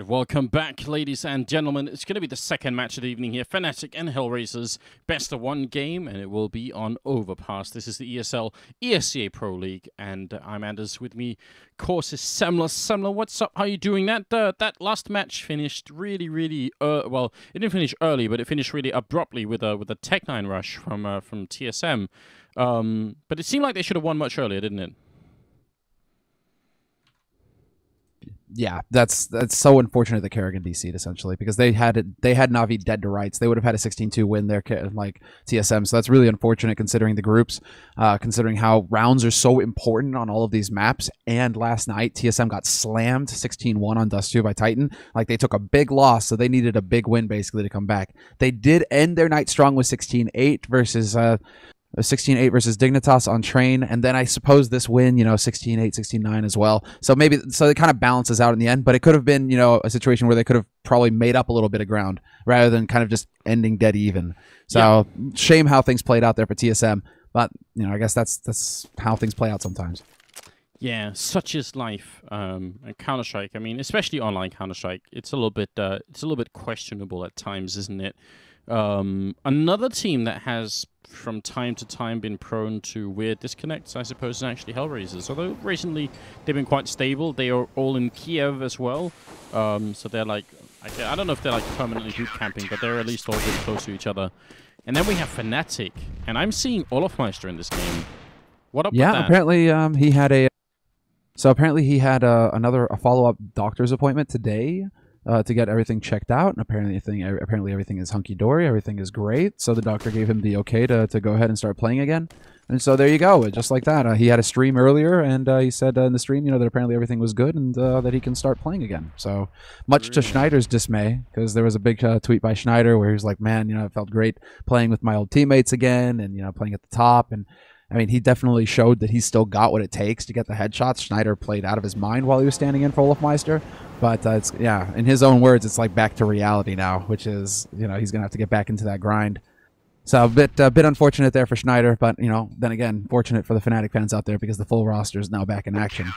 Alright, welcome back, ladies and gentlemen. It's going to be the second match of the evening here. Fnatic and HellRaisers, best of one game, and it will be on Overpass. This is the ESL ESEA Pro League, and I'm Anders. With me, of course, is Semler. Semler, what's up? How are you doing? That last match finished really, well, it didn't finish early, but it finished really abruptly with a Tech9 rush from TSM. But it seemed like they should have won much earlier, didn't it? Yeah, that's so unfortunate that Kerrigan DC'd essentially, because they had Na'Vi dead to rights. They would have had a 16-2 win there, like TSM. So that's really unfortunate considering the groups, considering how rounds are so important on all of these maps. And last night TSM got slammed 16-1 on Dust 2 by Titan. Like, they took a big loss, so they needed a big win basically to come back. They did end their night strong with 16-8 versus 16-8 versus Dignitas on Train, and then I suppose this win, 16-8, 16-9 as well. So it kind of balances out in the end, but it could have been, a situation where they could have probably made up a little bit of ground rather than kind of just ending dead even. So shame how things played out there for TSM, but I guess that's how things play out sometimes. Yeah, such is life. And Counter-Strike, I mean, especially online Counter-Strike, it's a little bit questionable at times, isn't it? Another team that has from time to time been prone to weird disconnects, I suppose, is actually HellRaisers. Although recently they've been quite stable. They are all in Kiev as well. So they're like, I don't know if they're like permanently boot camping, but they're at least all really close to each other. And then we have Fnatic, and I'm seeing Overpass in this game. What up with that? Yeah, apparently he had a a follow-up doctor's appointment today. To get everything checked out, and apparently everything is hunky-dory, everything is great, so the doctor gave him the okay to go ahead and start playing again. And so there you go, just like that. He had a stream earlier, and he said in the stream, that apparently everything was good, and that he can start playing again. So much to Schneider's dismay, because there was a big tweet by Schneider where he was like, man, it felt great playing with my old teammates again, and playing at the top. And I mean, he definitely showed that he's still got what it takes to get the headshots. Schneider played out of his mind while he was standing in for Olafmeister. But it's, in his own words, it's like back to reality now, which is, he's going to have to get back into that grind. So a bit unfortunate there for Schneider, but, then again, fortunate for the Fnatic fans out there because the full roster is now back in action.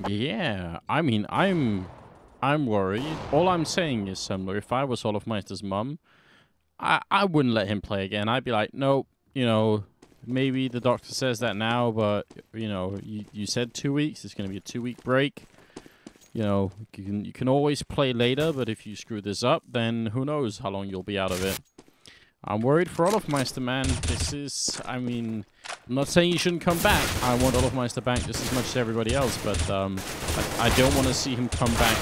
Yeah, I mean, I'm worried. All I'm saying is, similar. If I was Olafmeister's mum, I wouldn't let him play again. I'd be like, nope, maybe the doctor says that now, but, you said 2 weeks. It's going to be a 2-week break. You can always play later, but if you screw this up, then who knows how long you'll be out of it. I'm worried for Olafmeister, man. I'm not saying you shouldn't come back. I want Olafmeister back just as much as everybody else, but I don't want to see him come back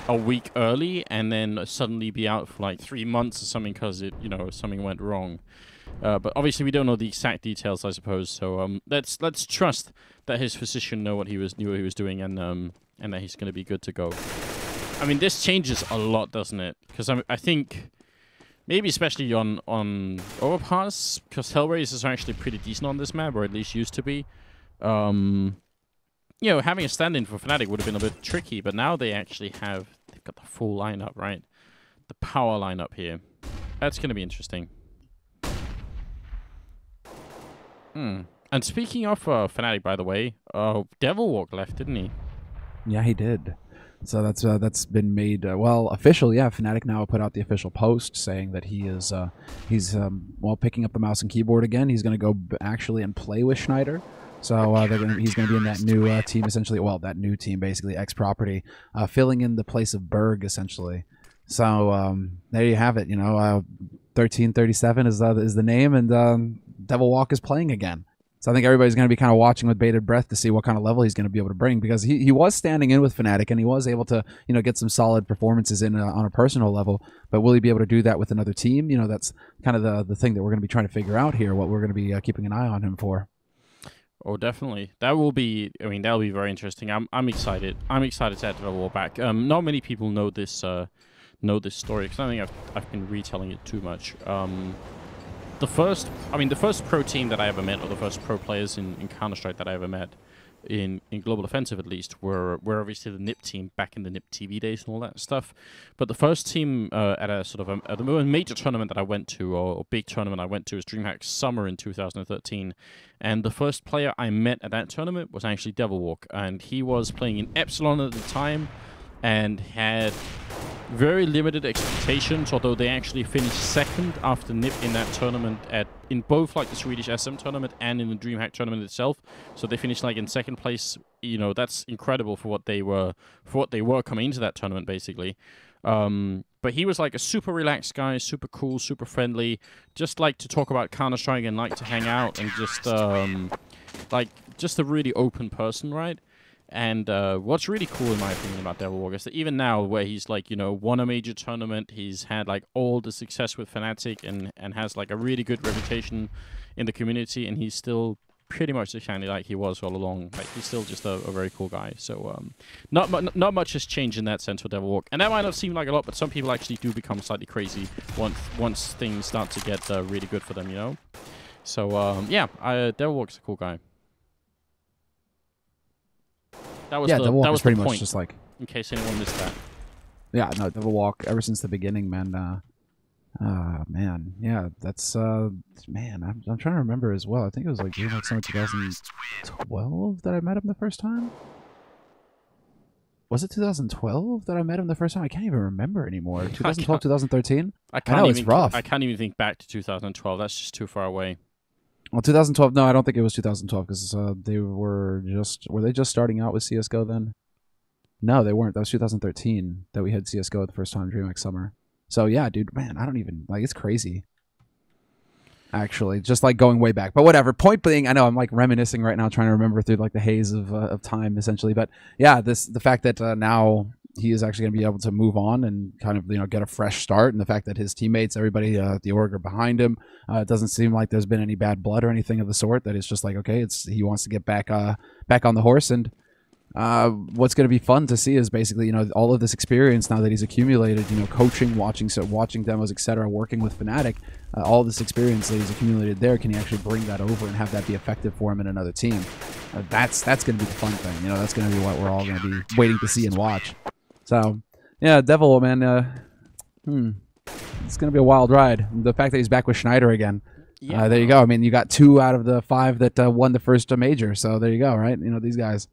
a week early and then suddenly be out for like 3 months or something because something went wrong. But obviously we don't know the exact details, I suppose. So let's trust that his physician knew what he was doing, and that he's going to be good to go. I mean, this changes a lot, doesn't it? Because I think maybe especially on Overpass, because HellRaisers are actually pretty decent on this map, or at least used to be. Having a stand-in for Fnatic would have been a bit tricky, but now they've got the full lineup, right? The power lineup here. That's going to be interesting. And speaking of Fnatic, by the way, Devilwalk left, didn't he? Yeah, he did. So that's been made official. Yeah, Fnatic now put out the official post saying that he's picking up the mouse and keyboard again. He's going to go actually and play with Schneider. So he's going to be in that new team essentially. Well, that new team basically, X Property, filling in the place of Berg essentially. So there you have it. 1337 is the name, and Devilwalk is playing again. So I think everybody's going to be kind of watching with bated breath to see what kind of level he's going to be able to bring, because he was standing in with Fnatic and he was able to get some solid performances in on a personal level. But will he be able to do that with another team? That's kind of the thing that we're going to be trying to figure out here. What we're going to be keeping an eye on him for. Oh, definitely. That will be. I mean, that'll be very interesting. I'm excited. I'm excited to add Devilwalk back. Not many people know this story, because I think I've been retelling it too much. The first pro team that I ever met, or the first pro players in Counter-Strike that I ever met, in Global Offensive at least, were obviously the NIP team back in the NIP TV days and all that stuff. But the first team at a major tournament that I went to, or big tournament I went to, was DreamHack Summer in 2013. And the first player I met at that tournament was actually Devilwalk, and he was playing in Epsilon at the time. and had very limited expectations, although they actually finished second after NiP in that tournament in both like the Swedish SM tournament and in the DreamHack tournament itself. So they finished like in second place. You know, that's incredible for what they were coming into that tournament, basically. But he was like a super relaxed guy, super cool, super friendly, just like to talk about Counter-Strike and like to hang out, and just a really open person, right? And what's really cool, in my opinion, about Devilwalker is that even now, where he's like, you know, won a major tournament, he's had like all the success with Fnatic and has like a really good reputation in the community, and he's still pretty much the shiny like he was all along. Like, he's still just a very cool guy. So not much has changed in that sense for Devilwalk, and that might not seem like a lot, but some people actually do become slightly crazy once things start to get really good for them, you know. So yeah, Devilwalk's a cool guy. That was Devilwalk was pretty the much point, just like, in case anyone missed that. Yeah, no, Devilwalk ever since the beginning, man. Man, yeah, that's man. I'm trying to remember as well. I think it was like summer 2012 that I met him the first time. Was it 2012 that I met him the first time? I can't even remember anymore. 2012, 2013. I know it's rough. I can't even think back to 2012. That's just too far away. Well, 2012. No, I don't think it was 2012 because they were they just starting out with CS:GO then? No, they weren't. That was 2013 that we had CS:GO the first time, DreamHack Summer. So yeah, dude, man, I don't even like. It's crazy. Actually, just like going way back, but whatever. Point being, I know I'm like reminiscing right now, trying to remember through like the haze of time, essentially. But yeah, the fact that now he is actually going to be able to move on and kind of get a fresh start, and the fact that his teammates, everybody at the org are behind him, it doesn't seem like there's been any bad blood or anything of the sort. That it's just like, okay, he wants to get back on the horse. And what's going to be fun to see is basically all of this experience now that he's accumulated, coaching, watching demos, etc., working with Fnatic, all this experience that he's accumulated there, can he actually bring that over and have that be effective for him in another team? That's going to be the fun thing. That's going to be what we're all going to be waiting to see and watch. So yeah, Devil, man, it's going to be a wild ride. The fact that he's back with Schneider again. Yeah. There you go. I mean, you got 2 out of the 5 that won the first major. So there you go, right? These guys.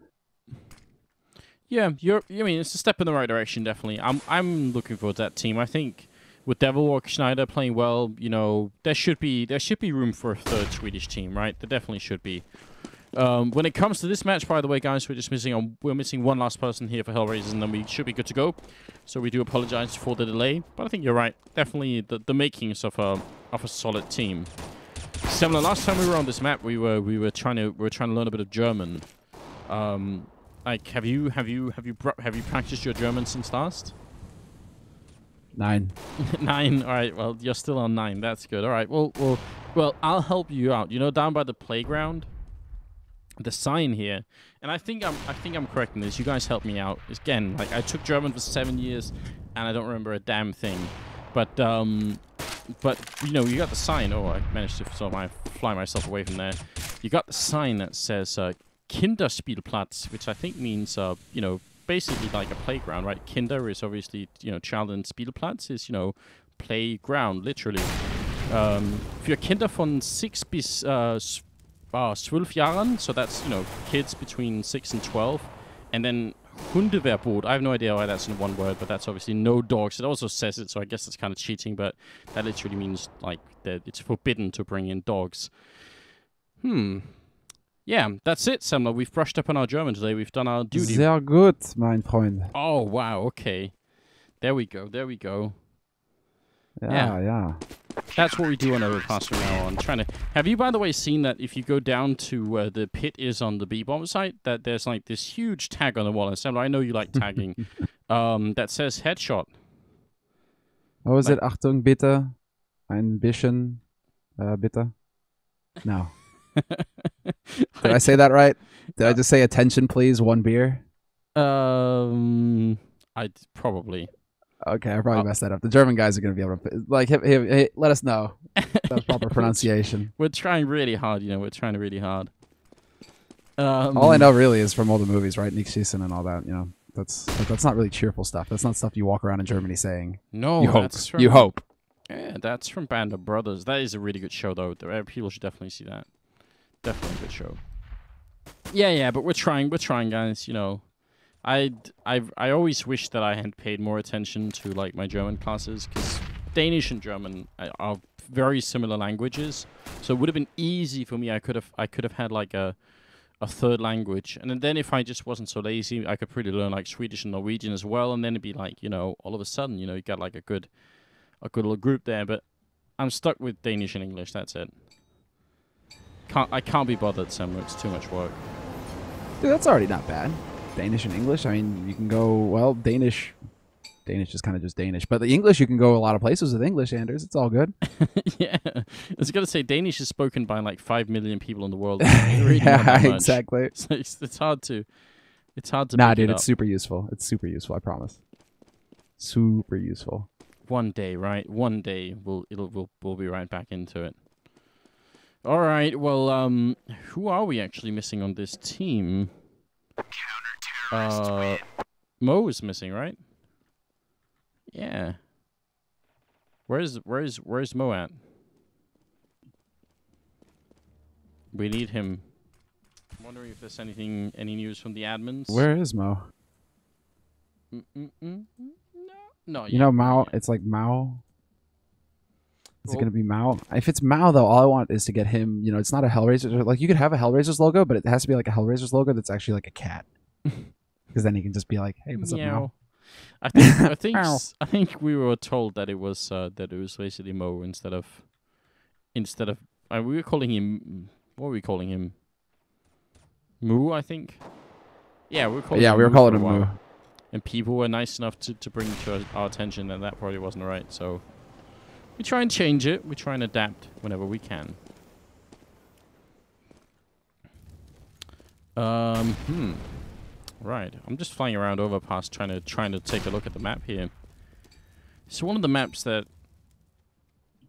Yeah, I mean, it's a step in the right direction, definitely. I'm looking forward to that team. I think with Devilwalk, Schneider playing well, there should be room for a third Swedish team, right? There definitely should be. When it comes to this match, by the way, guys, we're missing one last person here for HellRaisers, and then we should be good to go. So we do apologize for the delay, but I think you're right. Definitely the makings of a solid team. Similar, last time we were on this map, we were trying to learn a bit of German. Like, have you practiced your German since last? 9. 9. All right. Well, you're still on 9. That's good. All right. Well, I'll help you out. Down by the playground, the sign here, and I think I'm correct in this. You guys help me out. Again, like, I took German for 7 years, and I don't remember a damn thing. But you got the sign. Oh, I managed to sort of fly myself away from there. You got the sign that says Kinderspielplatz, which I think means basically like a playground, right? Kinder is obviously child, and Spielplatz is playground, literally. Für Kinder von 6 bis 12 Jahren, so that's kids between 6 and 12, and then Hundeverbot. I have no idea why that's in one word, but that's obviously no dogs. It also says it, so I guess that's kind of cheating, but that literally means like that it's forbidden to bring in dogs. Yeah, that's it, Semler. We've brushed up on our German today. We've done our duty. Sehr gut, mein Freund. Oh, wow, okay. There we go. Yeah. That's what we do on Overpass from now on. Have you, by the way, seen that if you go down to where the pit is on the B-bomb site, that there's like this huge tag on the wall? And Semler, I know you like tagging. That says headshot. What was it? Achtung, bitte. Ein bisschen, bitte. No. Did I say that right? Did I just say attention, please? 1 beer? I probably. Okay, I probably messed that up. The German guys are going to be able to hey, let us know. That's proper pronunciation. We're trying really hard, We're trying really hard. All I know really is from all the movies, right? Nick Schiessen and all that. That's not really cheerful stuff. That's not stuff you walk around in Germany saying. No, you hope. Yeah, that's from Band of Brothers. That is a really good show, though. People should definitely see that. Definitely a good show. Yeah, but we're trying, guys. I always wish that I had paid more attention to like my German classes, because Danish and German are very similar languages. So it would have been easy for me. I could have had like a third language, and then if I just wasn't so lazy, I could probably learn like Swedish and Norwegian as well, and then it'd be like, you know, all of a sudden, you know, you got like a good little group there. But I'm stuck with Danish and English. That's it. I can't be bothered, Sam. It's too much work. Dude, that's already not bad. Danish and English. I mean, you can go, well, Danish is kind of just Danish, but the English, you can go a lot of places with English, Anders. It's all good. Yeah, I was gonna say Danish is spoken by like 5 million people in the world. Really Yeah, exactly. So it's hard to Nah, pick dude, it it's up. super useful. It's super useful. I promise. Super useful. One day, right? One day we'll be right back into it. All right. Well, who are we actually missing on this team? Mo is missing, right? Yeah. Where's Mo at? We need him. I'm wondering if there's any news from the admins. Where is Mo? No. You know Mao. It's like Mao. Is it gonna be Mao? If it's Mao, though, all I want is to get him. You know, it's not a HellRaisers. Like, you could have a HellRaisers logo, but it has to be like a HellRaisers logo that's actually like a cat. Because then he can just be like, "Hey, what's up, Mao?" I think we were told that it was basically Mo instead of we were calling him, what were we calling him? Moo, I think. Yeah, we were calling him Moo. And people were nice enough to bring to our attention that that probably wasn't right. So we try and change it. We try and adapt whenever we can. Right. I'm just flying around Overpass trying to take a look at the map here. So one of the maps that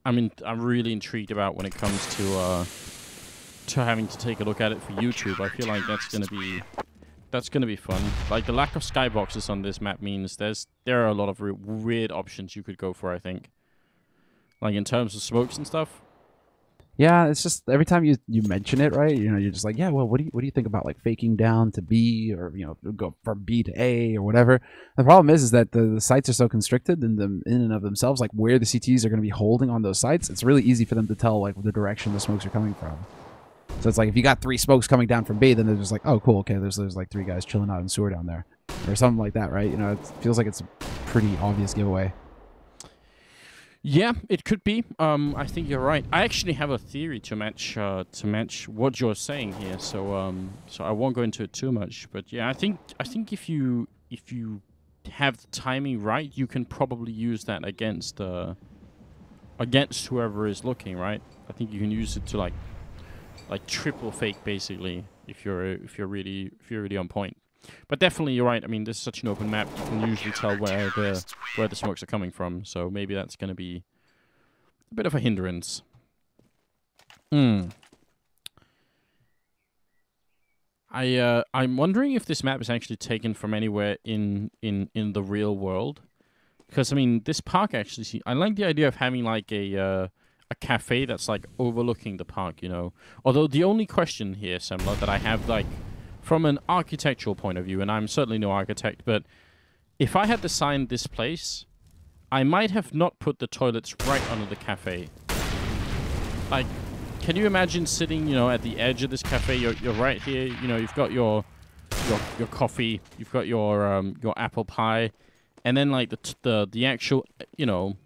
I'm really intrigued about when it comes to having to take a look at it for YouTube. I feel like that's gonna be fun. Like, the lack of skyboxes on this map means there are a lot of weird options you could go for, I think. Like, in terms of smokes and stuff. Yeah, it's just every time you mention it, right? You know, you're just like, yeah, well, what do you think about like faking down to B, or, you know, go from B to A or whatever? The problem is that the sites are so constricted in and of themselves, like where the CTs are going to be holding on those sites. It's really easy for them to tell like the direction the smokes are coming from. So it's like, if you got 3 smokes coming down from B, then they're just like, oh, cool, okay, there's like 3 guys chilling out in sewer down there, or something like that, right? You know, it feels like it's a pretty obvious giveaway. Yeah, it could be. I think you're right. I actually have a theory to match what you're saying here. So so I won't go into it too much. But yeah, I think if you have the timing right, you can probably use that against whoever is looking, right? I think you can use it to like triple fake, basically, if you're really on point. But definitely, you're right. I mean, this is such an open map. You can usually tell where the smokes are coming from. So maybe that's going to be a bit of a hindrance. I'm wondering if this map is actually taken from anywhere in the real world. Because, I mean, this park actually, I like the idea of having like a cafe that's like overlooking the park, you know. Although the only question here, Semler, that I have, like, from an architectural point of view, and I'm certainly no architect, but if I had designed this place, I might have not put the toilets right under the cafe. Like, can you imagine sitting, you know, at the edge of this cafe? You're right here. You know, you've got your coffee, you've got your apple pie, and then like the actual, you know,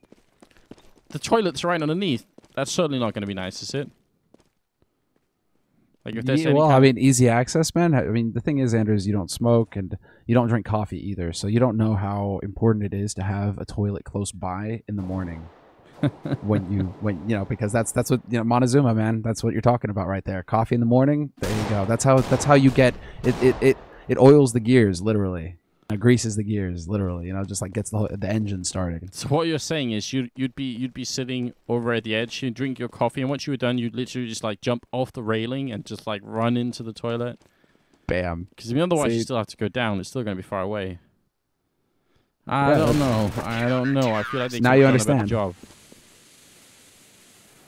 the toilet's right underneath. That's certainly not going to be nice, is it? Like, if there's I mean, easy access, man. I mean, the thing is, Anders, you don't smoke and you don't drink coffee either, so you don't know how important it is to have a toilet close by in the morning. when you know, because that's what, you know, Montezuma, man. That's what you're talking about right there. Coffee in the morning. There you go. That's how you get it. It oils the gears, literally. Greases the gears, literally. You know, just like gets the engine started. So what you're saying is you'd be sitting over at the edge, you'd drink your coffee, and once you were done, you'd literally just like jump off the railing and just like run into the toilet. Bam. Because I mean, otherwise you still have to go down. It's still going to be far away. I don't know. I feel like they now you understand. A better job.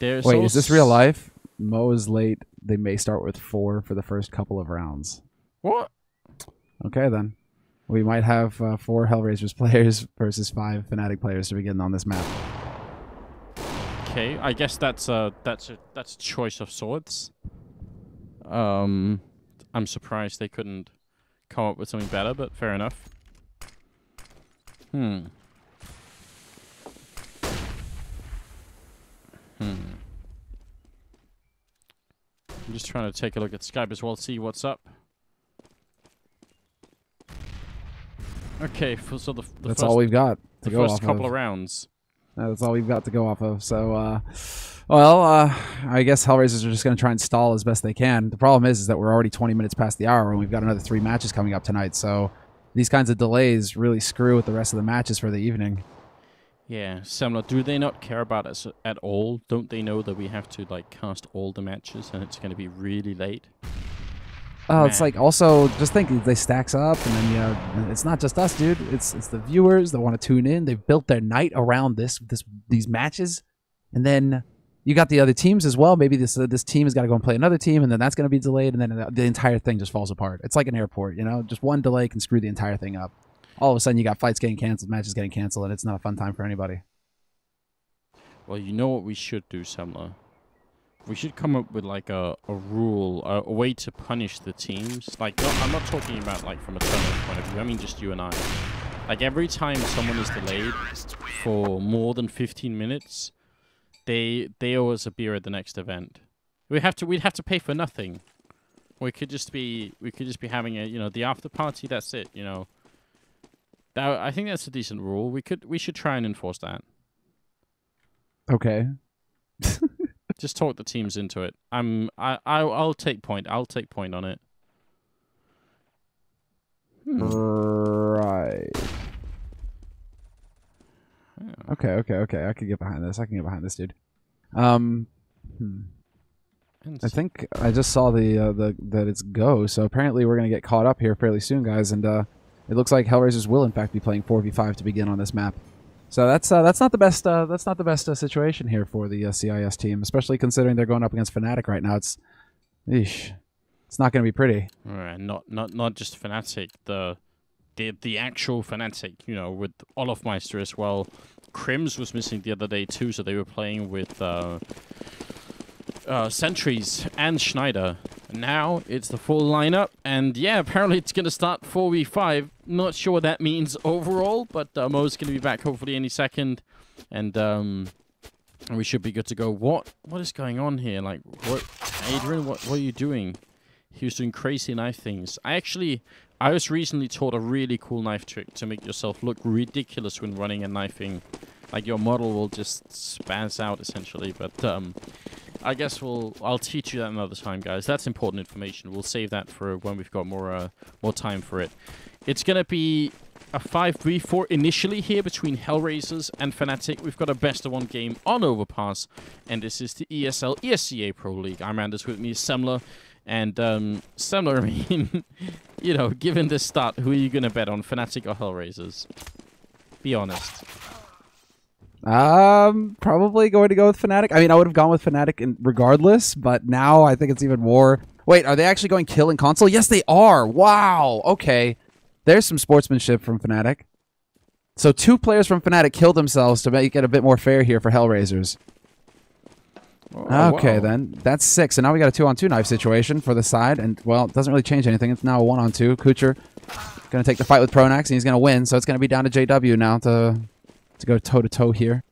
Wait, is this real life? Mo is late. They may start with 4 for the first couple of rounds. What? Okay, then. We might have 4 HellRaisers players versus 5 Fnatic players to begin on this map. Okay, I guess that's a choice of sorts. I'm surprised they couldn't come up with something better, but fair enough. I'm just trying to take a look at Skype as well, see what's up. Okay, so the that's all we've got to go off of. The first couple of rounds. That's all we've got to go off of. So, I guess HellRaisers are just going to try and stall as best they can. The problem is that we're already 20 minutes past the hour, and we've got another 3 matches coming up tonight. So these kinds of delays really screw with the rest of the matches for the evening. Yeah, Semler, do they not care about us at all? Don't they know that we have to like cast all the matches, and it's going to be really late? Oh, it's like also just think they stacks up, and then it's not just us, dude. It's the viewers that want to tune in. They've built their night around these matches, and then you got the other teams as well. Maybe this team has got to go and play another team, and then that's going to be delayed, and then the entire thing just falls apart. It's like an airport, you know. Just one delay can screw the entire thing up. All of a sudden, you got flights getting canceled, matches getting canceled, and it's not a fun time for anybody. Well, you know what we should do, Semler? We should come up with like a rule, a way to punish the teams. Like, I'm not talking about like from a tournament point of view. I mean just you and I. Like every time someone is delayed for more than 15 minutes, they owe us a beer at the next event. We'd have to pay for nothing. We could just be having a the after party. That's it. I think that's a decent rule. We should try and enforce that. Okay. Just talk the teams into it. I'll take point. I'll take point on it. Right. Okay. I can get behind this. Dude. I think I just saw that it's go. So apparently we're gonna get caught up here fairly soon, guys. And it looks like HellRaisers will in fact be playing 4v5 to begin on this map. So that's not the best situation here for the CIS team, especially considering they're going up against Fnatic right now. It's not going to be pretty. Not just Fnatic, the actual Fnatic, with Olofmeister as well. Crims was missing the other day too, so they were playing with Sentries and Schneider. Now it's the full lineup, and yeah, apparently it's going to start 4v5. Not sure what that means overall, but Mo's going to be back hopefully any second, and we should be good to go. What is going on here? Like, what, Adrian? What are you doing? He was doing crazy knife things. I was recently taught a really cool knife trick to make yourself look ridiculous when running and knifing. Like your model will just spaz out essentially, but I guess I'll teach you that another time, guys. That's important information. We'll save that for when we've got more time for it. It's gonna be a 5v4 initially here between HellRaisers and Fnatic. We've got a best-of-1 game on Overpass, and this is the ESL ESEA Pro League. I'm Anders, with me is Semler, and Semler, I mean, given this start, who are you gonna bet on, Fnatic or HellRaisers? Be honest. Probably going to go with Fnatic. I mean, I would have gone with Fnatic regardless, but now I think it's even more. Wait, are they actually going kill in console? Yes, they are. Wow. Okay. There's some sportsmanship from Fnatic. So 2 players from Fnatic killed themselves to make it a bit more fair here for HellRaisers. Okay, then. That's 6. And now we got a 2-on-2 knife situation for the side. And, well, it doesn't really change anything. It's now a 1-on-2. Kucher going to take the fight with Pronax, and he's going to win. So it's going to be down to JW now to go toe-to-toe here.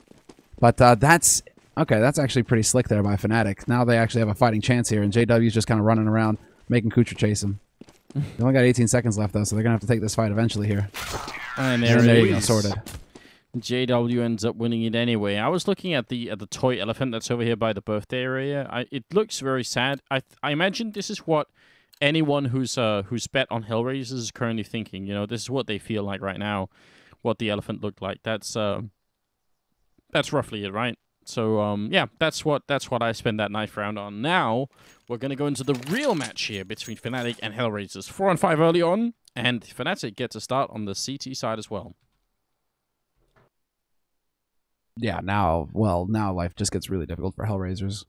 But that's actually pretty slick there by Fnatic. Now they actually have a fighting chance here, and JW's just kind of running around, making Kucher chase him. They only got 18 seconds left, though, so they're going to have to take this fight eventually here. And there you go, sorted. JW ends up winning it anyway. I was looking at the toy elephant that's over here by the birthday area. It looks very sad. I imagine this is what anyone who's bet on HellRaisers is currently thinking. This is what they feel like right now. What the elephant looked like. That's roughly it, right? So yeah, that's what I spend that knife round on. Now we're gonna go into the real match here between Fnatic and HellRaisers. 4-on-5 early on, and Fnatic gets a start on the CT side as well. Yeah, now life just gets really difficult for HellRaisers.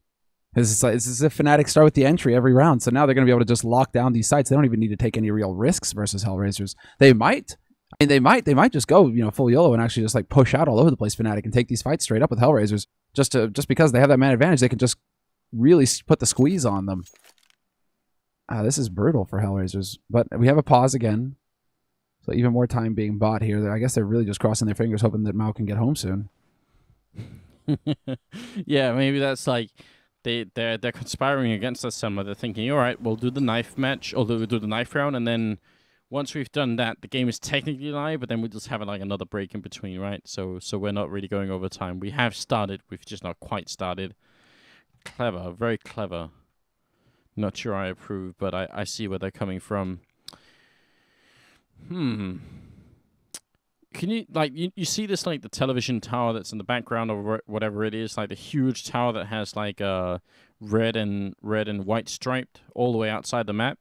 It's as if Fnatic start with the entry every round, so now they're going to be able to just lock down these sites. They don't even need to take any real risks versus HellRaisers. They might. I mean, they might just go, full YOLO and actually just like push out all over the place Fnatic and take these fights straight up with HellRaisers. Just because they have that man advantage, they can just really put the squeeze on them. This is brutal for HellRaisers, but we have a pause again. So even more time being bought here. I guess they're really just crossing their fingers, hoping that Mao can get home soon. Yeah, maybe that's like they're conspiring against us somewhere. They're thinking, all right, we'll do the knife match, or we'll do the knife round, and then once we've done that, the game is technically live, but then we just have like another break in between, right? So we're not really going over time. We have started, we've just not quite started. Clever, very clever. Not sure I approve, but I see where they're coming from. Can you, like, you see this, like, the television tower that's in the background or whatever it is, like the huge tower that has, like, red and white striped all the way outside the map?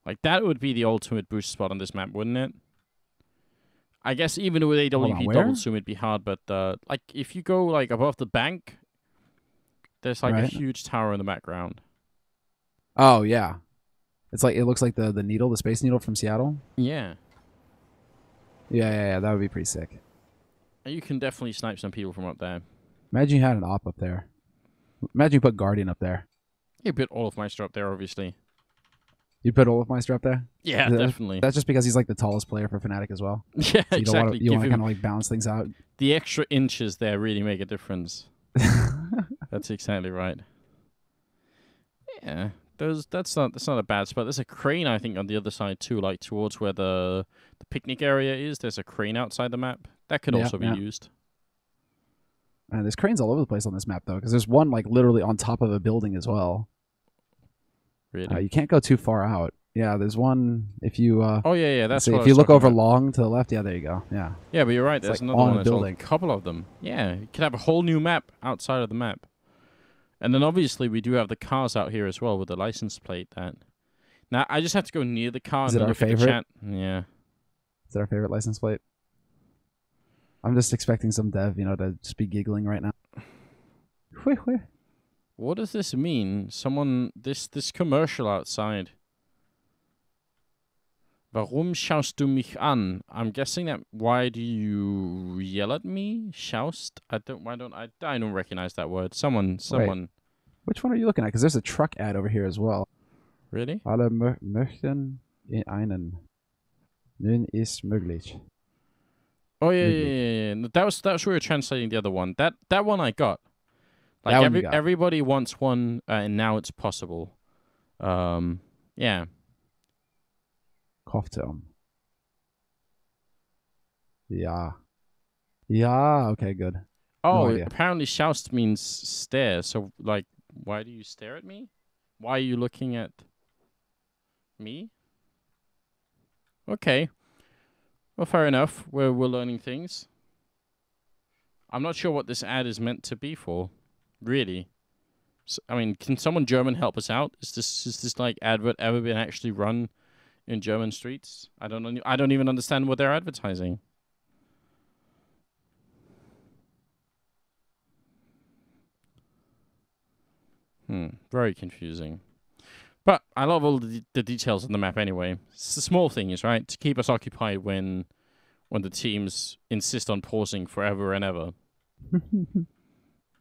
Like, that would be the ultimate boost spot on this map, wouldn't it? I guess even with AWP double zoom, it'd be hard, but, like, if you go, like, above the bank, there's, like, a huge tower in the background. Oh, yeah. It's like, it looks like the needle, the Space Needle from Seattle. Yeah. Yeah, that would be pretty sick. You can definitely snipe some people from up there. Imagine you had an op up there. Imagine you put Guardian up there. You put Olofmeister up there, obviously. You put Olofmeister up there? Yeah, definitely. That's just because he's like the tallest player for Fnatic as well. Yeah, so exactly. You want to kind of like balance things out. The extra inches there really make a difference. That's exactly right. Yeah. That's not a bad spot. There's a crane, I think, on the other side too, like towards where the picnic area is. There's a crane outside the map that could also be used. And there's cranes all over the place on this map though, because there's one like literally on top of a building as well. Really? You can't go too far out. Yeah, there's one if you. Oh yeah. That's what if you look over long to the left. Yeah, there you go. Yeah. Yeah, but you're right. There's like another one. There's a couple of them. Yeah, you could have a whole new map outside of the map. And then obviously we do have the cars out here as well with the license plate. Now I just have to go near the car and look at the chat. Yeah. Is it our favorite license plate? I'm just expecting some dev, to just be giggling right now. What does this mean? This commercial outside. Warum schaust du mich an? I'm guessing that why do you yell at me? Schaust? I don't recognize that word. Someone. Wait, which one are you looking at? Because there's a truck ad over here as well. Really? Alle möchten in einen. Nun ist möglich. Oh yeah. That was where we were translating the other one. That one I got. Like everybody wants one, and now it's possible. Yeah. Koftum. Yeah. Yeah, okay, good. Oh, apparently Schaust means stare. So, like, why do you stare at me? Why are you looking at me? Okay. Well, fair enough. We're learning things. I'm not sure what this ad is meant to be for, really. So, I mean, can someone German help us out? Is this like advert ever been actually run in German streets? I don't even understand what they're advertising. Very confusing. But I love all the details on the map anyway. It's the small things, right? To keep us occupied when the teams insist on pausing forever and ever.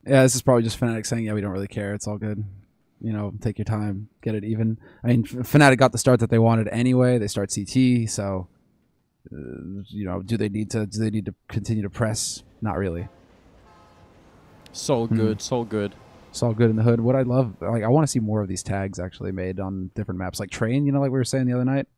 Yeah, this is probably just Fnatic saying, yeah, we don't really care. It's all good. Take your time. Get it even. I mean, Fnatic got the start that they wanted anyway. They start CT, so, do they need to continue to press? Not really. So good, so good. It's all good in the hood. What I love, like, I want to see more of these tags actually made on different maps, like Train. Like we were saying the other night.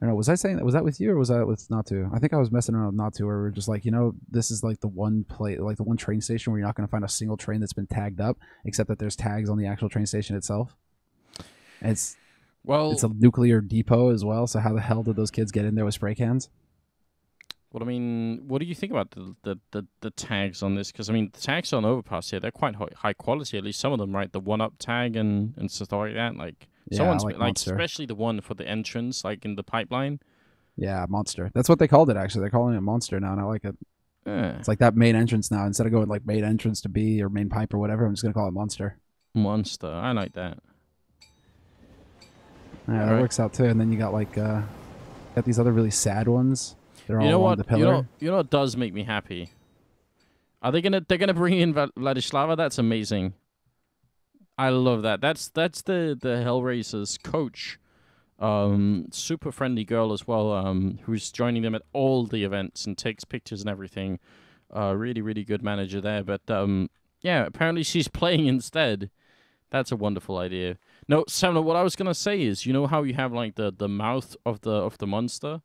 I don't know. Was that with you or was that with Natu? I think I was messing around with Natu, where we were just like, this is like the one the one train station where you're not going to find a single train that's been tagged up, except that there's tags on the actual train station itself. And it's a nuclear depot as well. So how the hell did those kids get in there with spray cans? Well, I mean, what do you think about the tags on this? Because, I mean, the tags on Overpass here, they're quite high quality, at least some of them, right? The one-up tag and stuff like that. Like, yeah, someone's like especially the one for the entrance, like in the pipeline. Yeah, Monster. That's what they called it, actually. They're calling it Monster now, and I like it. It's like that main entrance now. Instead of going like main entrance to B or main pipe or whatever, I'm just gonna call it Monster. Monster. I like that. Yeah, that works out too. And then you got like got these other really sad ones. They're all along the pillar. You know what does make me happy? Are they gonna? They're gonna bring in Vladislava. That's amazing. I love that. That's the HellRaisers coach. Super friendly girl as well. Who's joining them at all the events and takes pictures and everything. Really, really good manager there. But yeah, apparently she's playing instead. That's a wonderful idea. No, Samna, what I was gonna say is, you know how you have like the mouth of the monster,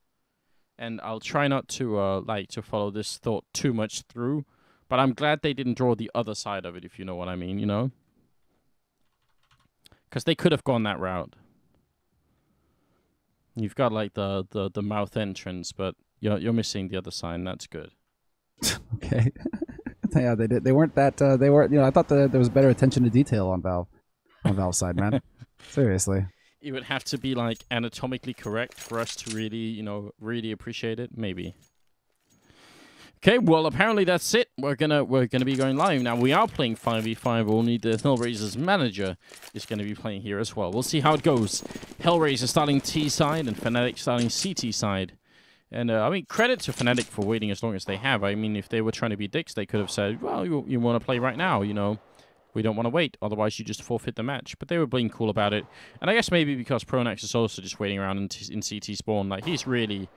and I'll try not to to follow this thought too much through, but I'm glad they didn't draw the other side of it, if you know what I mean. You know, because they could have gone that route. You've got like the mouth entrance, but you're missing the other side. That's good. Okay. Yeah, they did. They weren't that. They were. I thought there was better attention to detail on Valve's side, man. Seriously. It would have to be like anatomically correct for us to really, really appreciate it. Maybe. Okay, well, apparently that's it. We're gonna be going live now. We are playing 5v5. Only the HellRaisers manager is gonna be playing here as well. We'll see how it goes. HellRaisers starting T side and Fnatic starting CT side. And I mean, credit to Fnatic for waiting as long as they have. I mean, if they were trying to be dicks, they could have said, "Well, you want to play right now, We don't want to wait. Otherwise, you just forfeit the match." But they were being cool about it. And I guess maybe because Pronax is also just waiting around in CT spawn, like he's really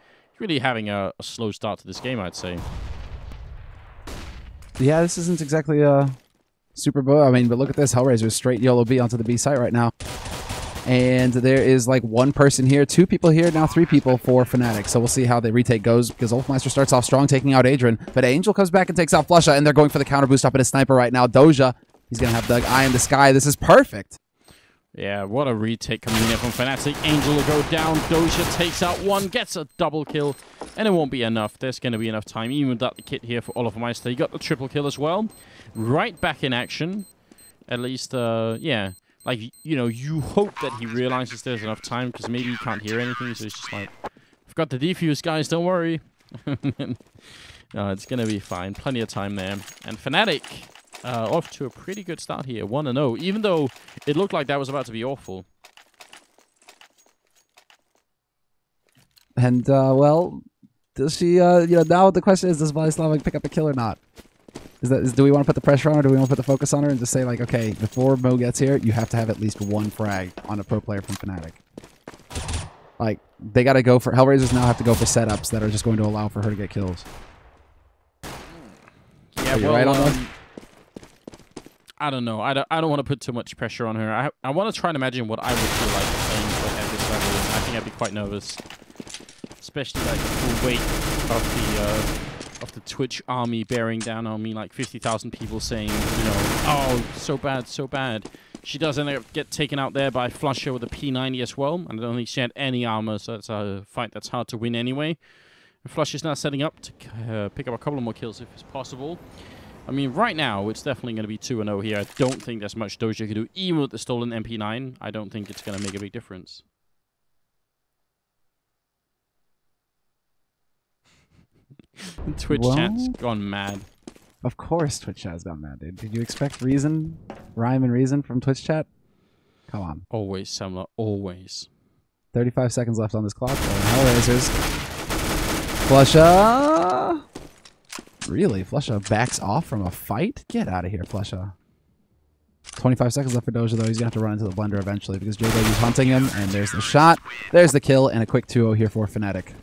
having a slow start to this game, I'd say. Yeah, this isn't exactly a Super Bowl. I mean, but look at this. HellRaisers straight YOLO B onto the B site right now. And there is like one person here, 2 people here, now 3 people for Fnatic. So we'll see how the retake goes because Ulfmeister starts off strong, taking out Adrian. But Angel comes back and takes out Flusha, and they're going for the counter boost up at his sniper right now. Doja, he's going to have the eye in the sky. This is perfect. Yeah, what a retake coming in from Fnatic. Angel will go down. Doja takes out one, gets a double kill, and it won't be enough. There's going to be enough time, even without the kit here for Overpass. He got the triple kill as well. Right back in action. At least, yeah. Like, you hope that he realizes there's enough time, because maybe he can't hear anything, so he's just like, I've got the defuse, guys, don't worry. No, it's going to be fine. Plenty of time there. And Fnatic, off to a pretty good start here, 1-0, even though it looked like that was about to be awful. And, well, does she, now the question is, does Vladislava pick up a kill or not? Do we want to put the pressure on her? Do we want to put the focus on her and just say, like, okay, before Mo gets here, you have to have at least 1 frag on a pro player from Fnatic? Like, they got to go for... HellRaisers now have to go for setups that are just going to allow for her to get kills. Yeah, well, right on I don't know. I don't want to put too much pressure on her. I want to try and imagine what I would feel like playing at this level. I think I'd be quite nervous. Especially, like, the full weight of the Twitch army bearing down on me, like 50,000 people saying, oh, so bad, so bad. She does end up get taken out there by Flusha with a P90 as well, and I don't think she had any armor, so it's a fight that's hard to win anyway. And Flusha's now setting up to pick up a couple more kills if it's possible. I mean, right now, it's definitely going to be 2-0 here. I don't think there's much Doja can do, even with the stolen MP9. I don't think it's going to make a big difference. Twitch chat's gone mad. Of course Twitch chat's gone mad, dude. Did you expect reason, rhyme and reason from Twitch chat? Come on. Always, Samla, always. 35 seconds left on this clock. HellRaisers. Flusha! Really? Flusha backs off from a fight? Get out of here, Flusha. 25 seconds left for Doja, though. He's going to have to run into the blender eventually because JW is hunting him, and there's the shot. There's the kill, and a quick 2-0 here for Fnatic.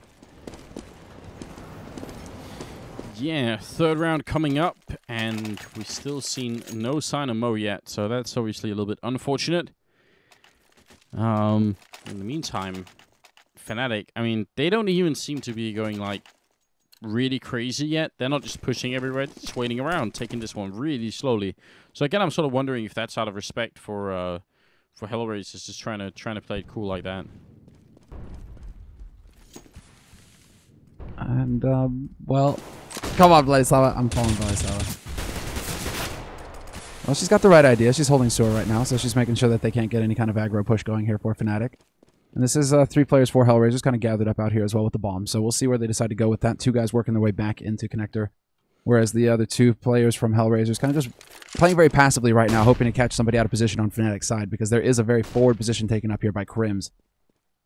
Yeah, 3rd round coming up, and we've still seen no sign of Mo yet, so that's obviously a little bit unfortunate. In the meantime, Fnatic, I mean, they don't even seem to be going, like, really crazy yet. They're not just pushing everywhere, just waiting around, taking this one really slowly. So again, I'm sort of wondering if that's out of respect for HellRaisers, just trying to play it cool like that. And, well, come on, Vladislava. I'm calling Vladislava. Well, she's got the right idea. She's holding Sewer right now, so she's making sure that they can't get any kind of aggro push going here for Fnatic. And this is 3 players, 4 HellRaisers kind of gathered up out here as well with the bomb. So we'll see where they decide to go with that. 2 guys working their way back into connector. whereas the other two players from HellRaisers kind of just playing very passively right now, hoping to catch somebody out of position on Fnatic's side, because there is a very forward position taken up here by Crims.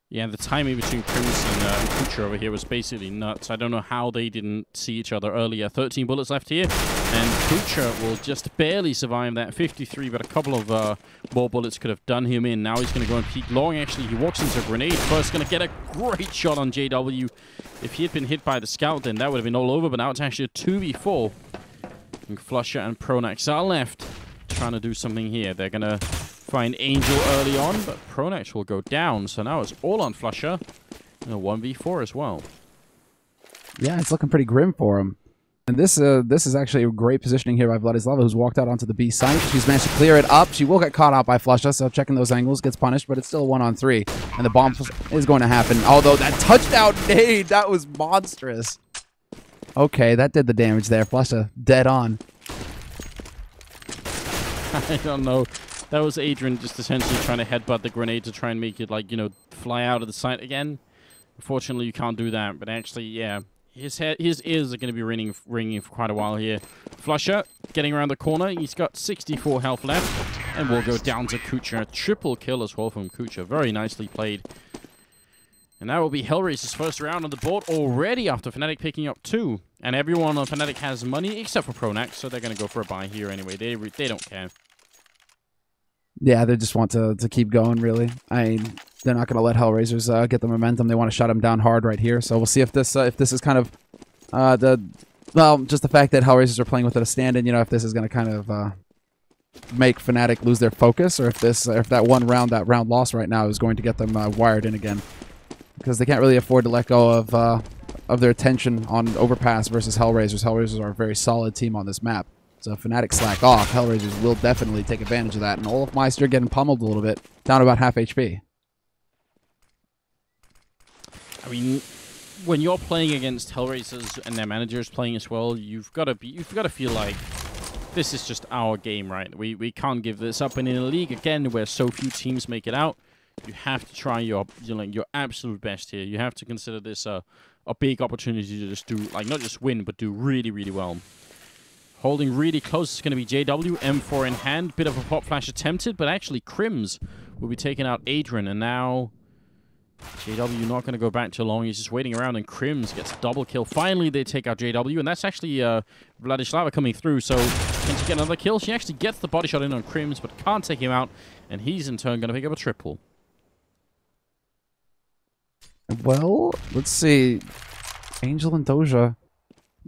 Yeah, the timing between Crims and Kucher over here was basically nuts. I don't know how they didn't see each other earlier. 13 bullets left here, and Kucher will just barely survive that. 53, but a couple of more bullets could have done him in. Now he's going to go and peek long. Actually, he walks into a grenade. First, going to get a great shot on JW. If he had been hit by the scout, then that would have been all over, but now it's actually a 2v4. And Flusher and Pronax are left, trying to do something here. They're going to find Angel early on, but Pronax will go down. So now it's all on Flusher. And a 1v4 as well. Yeah, it's looking pretty grim for him. And this is actually a great positioning here by Vladislava, who's walked out onto the B site. She's managed to clear it up. She will get caught out by Flusher, so checking those angles, gets punished, but it's still a 1-on-3. And the bomb is going to happen. Although that touchdown nade, that was monstrous. Okay, that did the damage there. Flusher dead on. I don't know. That was Adrian just essentially trying to headbutt the grenade to try and make it, like, you know, fly out of the sight again. Unfortunately, you can't do that. But actually, yeah, his ears are going to be ringing for quite a while here. Flusher getting around the corner. He's got 64 health left. And we'll go down to Kucher. Triple kill as well from Kucher. Very nicely played. And that will be HellRaisers' first round on the board already after Fnatic picking up 2. And everyone on Fnatic has money except for Pronax, so they're going to go for a buy here anyway. They don't care. Yeah, they just want to keep going, really. They're not going to let HellRaisers get the momentum. They want to shut them down hard right here. So we'll see if this is kind of just the fact that HellRaisers are playing with a stand-in. You know, if this is going to kind of make Fnatic lose their focus, or if that round loss right now is going to get them wired in again, because they can't really afford to let go of their attention on Overpass versus HellRaisers. HellRaisers are a very solid team on this map. So if Fnatic slack off, HellRaisers will definitely take advantage of that. And Olafmeister getting pummeled a little bit, down about half HP. I mean, when you're playing against HellRaisers and their managers playing as well, you've got to feel like this is just our game, right? We can't give this up. And in a league again where so few teams make it out, you have to try your absolute best here. You have to consider this a big opportunity to just do, like, not just win, but do really, really well. Holding really close is going to be JW, M4 in hand. Bit of a pop flash attempted, but actually Crims will be taking out Adrian. And now JW not going to go back too long. He's just waiting around, and Crims gets double kill. Finally, they take out JW, and that's actually Vladislava coming through. So can she get another kill? She actually gets the body shot in on Crims, but can't take him out. And he's in turn going to pick up a triple. Well, let's see. Angel and Doja.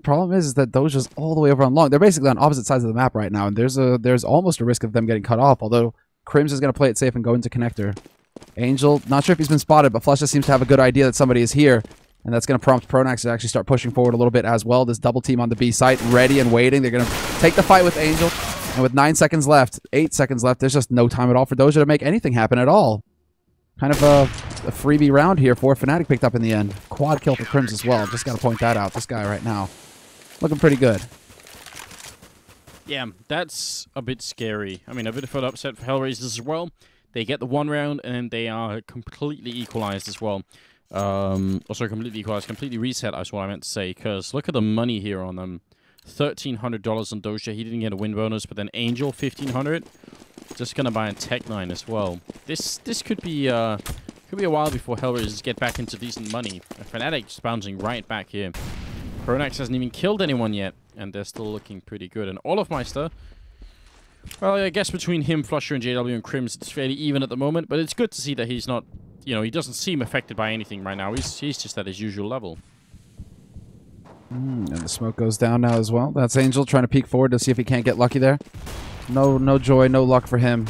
Problem is that Doja's all the way over on long. They're basically on opposite sides of the map right now, and there's almost a risk of them getting cut off, although Crims is going to play it safe and go into connector. Angel, not sure if he's been spotted, but Flusha seems to have a good idea that somebody is here, and that's going to prompt Pronax to actually start pushing forward a little bit as well. This double team on the B site, ready and waiting. They're going to take the fight with Angel, and with 9 seconds left, 8 seconds left, there's just no time at all for Doja to make anything happen at all. Kind of a freebie round here for Fnatic picked up in the end. Quad kill for Crims as well. Just got to point that out. This guy right now looking pretty good. Yeah, that's a bit scary. I mean, a bit of an upset for HellRaisers as well. They get the 1 round, and they are completely equalized as well. Also completely equalized, completely reset, that's what I meant to say. Because look at the money here on them. $1,300 on Doja. He didn't get a win bonus, but then Angel, $1,500. Just going to buy a Tech-9 as well. This could be a while before HellRaisers get back into decent money. Fnatic just bouncing right back here. Pronax hasn't even killed anyone yet, and they're still looking pretty good. And Olafmeister, well, I guess between him, Flusher, and JW and Crims, it's fairly even at the moment, but it's good to see that he's not, you know, he doesn't seem affected by anything right now. He's just at his usual level. And the smoke goes down now as well. That's Angel trying to peek forward to see if he can't get lucky there. No joy, no luck for him.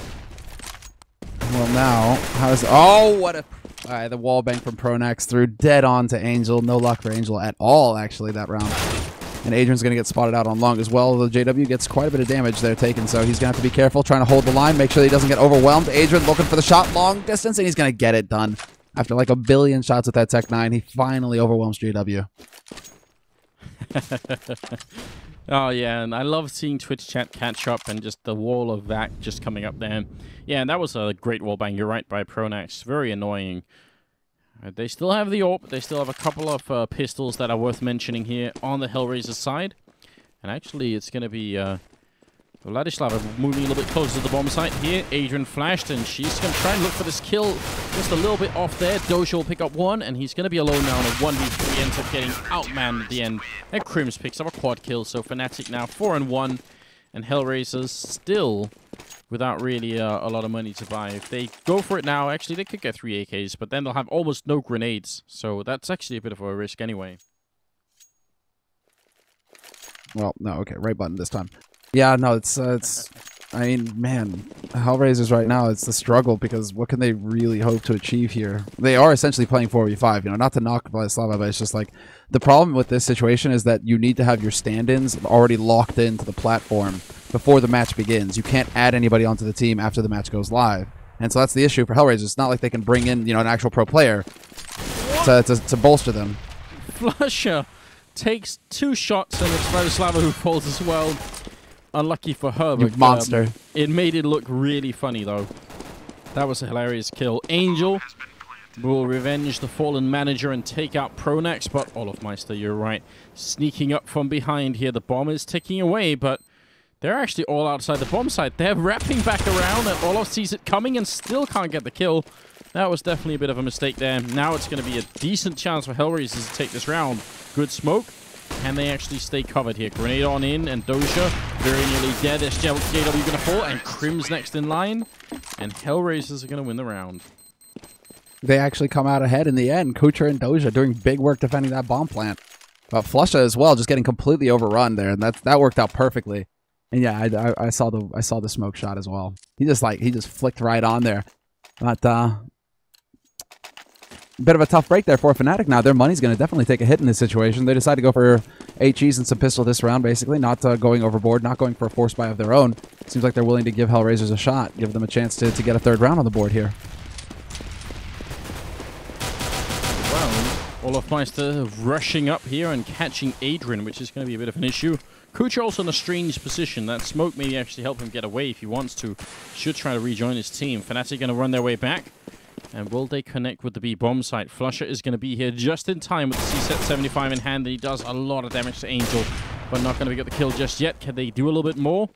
Well, now, how's... Oh, what a... All right, the wall bang from Pronax through dead on to Angel. No luck for Angel at all, actually, that round. And Adrian's going to get spotted out on long as well. The JW gets quite a bit of damage there taken, so he's going to have to be careful, trying to hold the line, make sure he doesn't get overwhelmed. Adrian looking for the shot long distance, and he's going to get it done. After like a billion shots with that Tech-9, he finally overwhelms JW. Oh, yeah, and I love seeing Twitch chat catch up and just the wall of that just coming up there. Yeah, and that was a great wall bang, you're right, by Pronax. Very annoying. They still have the AWP. They still have a couple of pistols that are worth mentioning here on the HellRaisers side. And actually, it's going to be Vladislava moving a little bit closer to the bomb site here. Adrian flashed, and she's going to try and look for this kill. Just a little bit off there. Doja will pick up one, and he's going to be alone now in a 1v3. Ends up getting outmanned at the end. And Crims picks up a quad kill, so Fnatic now 4-1. And HellRaisers still without really a lot of money to buy. If they go for it now, actually, they could get 3 AKs, but then they'll have almost no grenades. So that's actually a bit of a risk anyway. Well, no, okay, right button this time. Yeah, no, it's I mean, man, HellRaisers right now, it's the struggle because what can they really hope to achieve here? They are essentially playing 4v5, you know, not to knock Vladislava, but it's just like, the problem with this situation is that you need to have your stand-ins already locked into the platform before the match begins. You can't add anybody onto the team after the match goes live. And so that's the issue for HellRaisers. It's not like they can bring in, you know, an actual pro player to bolster them. Flusher takes 2 shots, and it's Vladislava who falls as well. Unlucky for her, but monster. It made it look really funny, though. That was a hilarious kill. Angel will revenge the fallen manager and take out Pronax, but Olofmeister, you're right. Sneaking up from behind here. The bomb is ticking away, but they're actually all outside the bomb site. They're wrapping back around, and Olof sees it coming and still can't get the kill. That was definitely a bit of a mistake there. Now it's going to be a decent chance for HellRaisers to take this round. Good smoke. Can they actually stay covered here? Grenade on in, and Doja very nearly dead. Is JW going to fall, and Crim's next in line. And HellRaisers are going to win the round. They actually come out ahead in the end. Kucher and Doja doing big work defending that bomb plant. But Flusha as well, just getting completely overrun there, and that worked out perfectly. And yeah, I saw the smoke shot as well. He just flicked right on there. But bit of a tough break there for Fnatic now. Their money's going to definitely take a hit in this situation. They decide to go for HEs and some pistol this round, basically. Not going overboard, not going for a force buy of their own. Seems like they're willing to give HellRaisers a shot, give them a chance to get a 3rd round on the board here. Well, Olofmeister rushing up here and catching Adrian, which is going to be a bit of an issue. Kucher also in a strange position. That smoke may actually help him get away if he wants to. Should try to rejoin his team. Fnatic going to run their way back. And will they connect with the B bomb site? Flusher is going to be here just in time with the C-Set 75 in hand. And he does a lot of damage to Angel, but not going to get the kill just yet. Can they do a little bit more?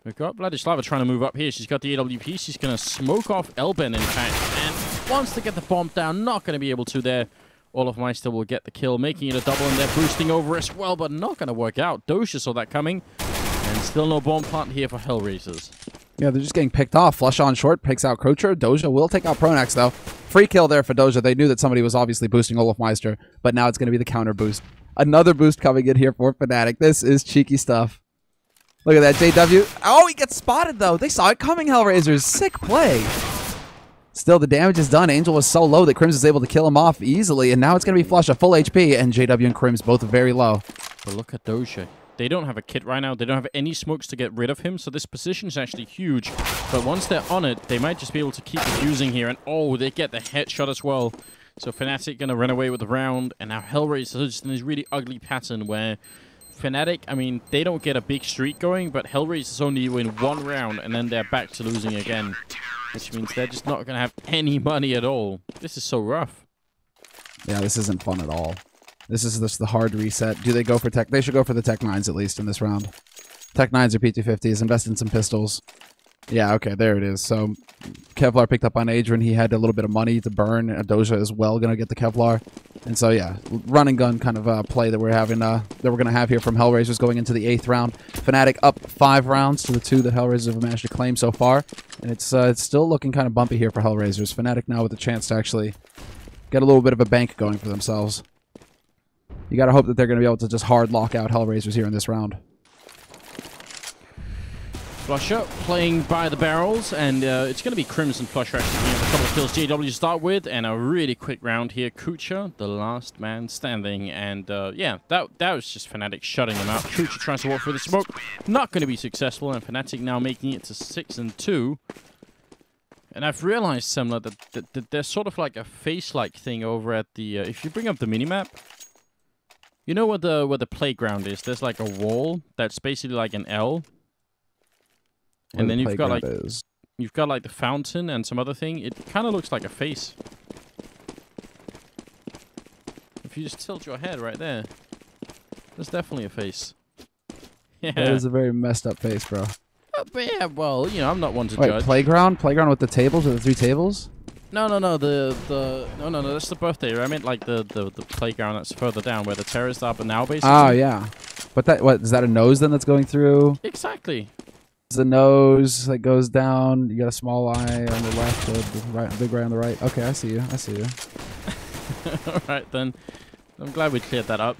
We've got Vladislava trying to move up here. She's got the AWP. She's going to smoke off Elben, in fact. And wants to get the bomb down. Not going to be able to there. Olofmeister will get the kill, making it a double. And they're boosting over as well, but not going to work out. Doja saw that coming. And still no bomb plant here for HellRaisers. Yeah, they're just getting picked off. Flush on short, picks out Kucher. Doja will take out Pronax, though. Free kill there for Doja. They knew that somebody was obviously boosting Olofmeister, but now it's going to be the counter boost. Another boost coming in here for Fnatic. This is cheeky stuff. Look at that, JW. Oh, he gets spotted, though. They saw it coming, HellRaisers. Sick play. Still, the damage is done. Angel was so low that Crims is able to kill him off easily, and now it's going to be Flush at full HP, and JW and Crims both very low. But look at Doja. They don't have a kit right now. They don't have any smokes to get rid of him, so this position is actually huge. But once they're on it, they might just be able to keep defusing here. And oh, they get the headshot as well. So Fnatic going to run away with the round. And now HellRaisers is in this really ugly pattern where Fnatic, I mean, they don't get a big streak going, but HellRaisers only win 1 round, and then they're back to losing again. Which means they're just not going to have any money at all. This is so rough. Yeah, this isn't fun at all. This is the hard reset. Do they go for tech? They should go for the Tech 9s at least in this round. Tech 9s or PT50s. Invest in some pistols. Yeah, okay, there it is. So Kevlar picked up on Adrian. He had a little bit of money to burn. Doja as well going to get the Kevlar. And so, yeah, run and gun kind of play that we're having, that we're going to have here from HellRaisers going into the 8th round. Fnatic up 5 rounds to the 2 that HellRaisers have managed to claim so far. And it's still looking kind of bumpy here for HellRaisers. Fnatic now with a chance to actually get a little bit of a bank going for themselves. You got to hope that they're going to be able to just hard lock out HellRaisers here in this round. Flusher playing by the barrels, and it's going to be Crimson Flusher actually with a couple of kills JW to start with, and a really quick round here. Kucher, the last man standing, and yeah, that was just Fnatic shutting them out. Kucher tries to walk through the smoke, not going to be successful, and Fnatic now making it to 6-2. And I've realized, Semler, that there's sort of like a face-like thing over at the, if you bring up the minimap, you know where the playground is? There's like a wall that's basically like an L. And then you've got like the fountain and some other thing. It kind of looks like a face. If you just tilt your head right there, there's definitely a face. Yeah. That is a very messed up face, bro. But yeah, well, you know, I'm not one to Wait, judge. playground with the tables, with the 3 tables. No, no, that's the birthday. I meant like the playground that's further down where the terrorists are, but now basically. Oh yeah, but what is that a nose then that's going through? Exactly. It's a nose that goes down. You got a small eye on the left, a big eye on the right. Okay, I see you. I see you. All right then. I'm glad we cleared that up.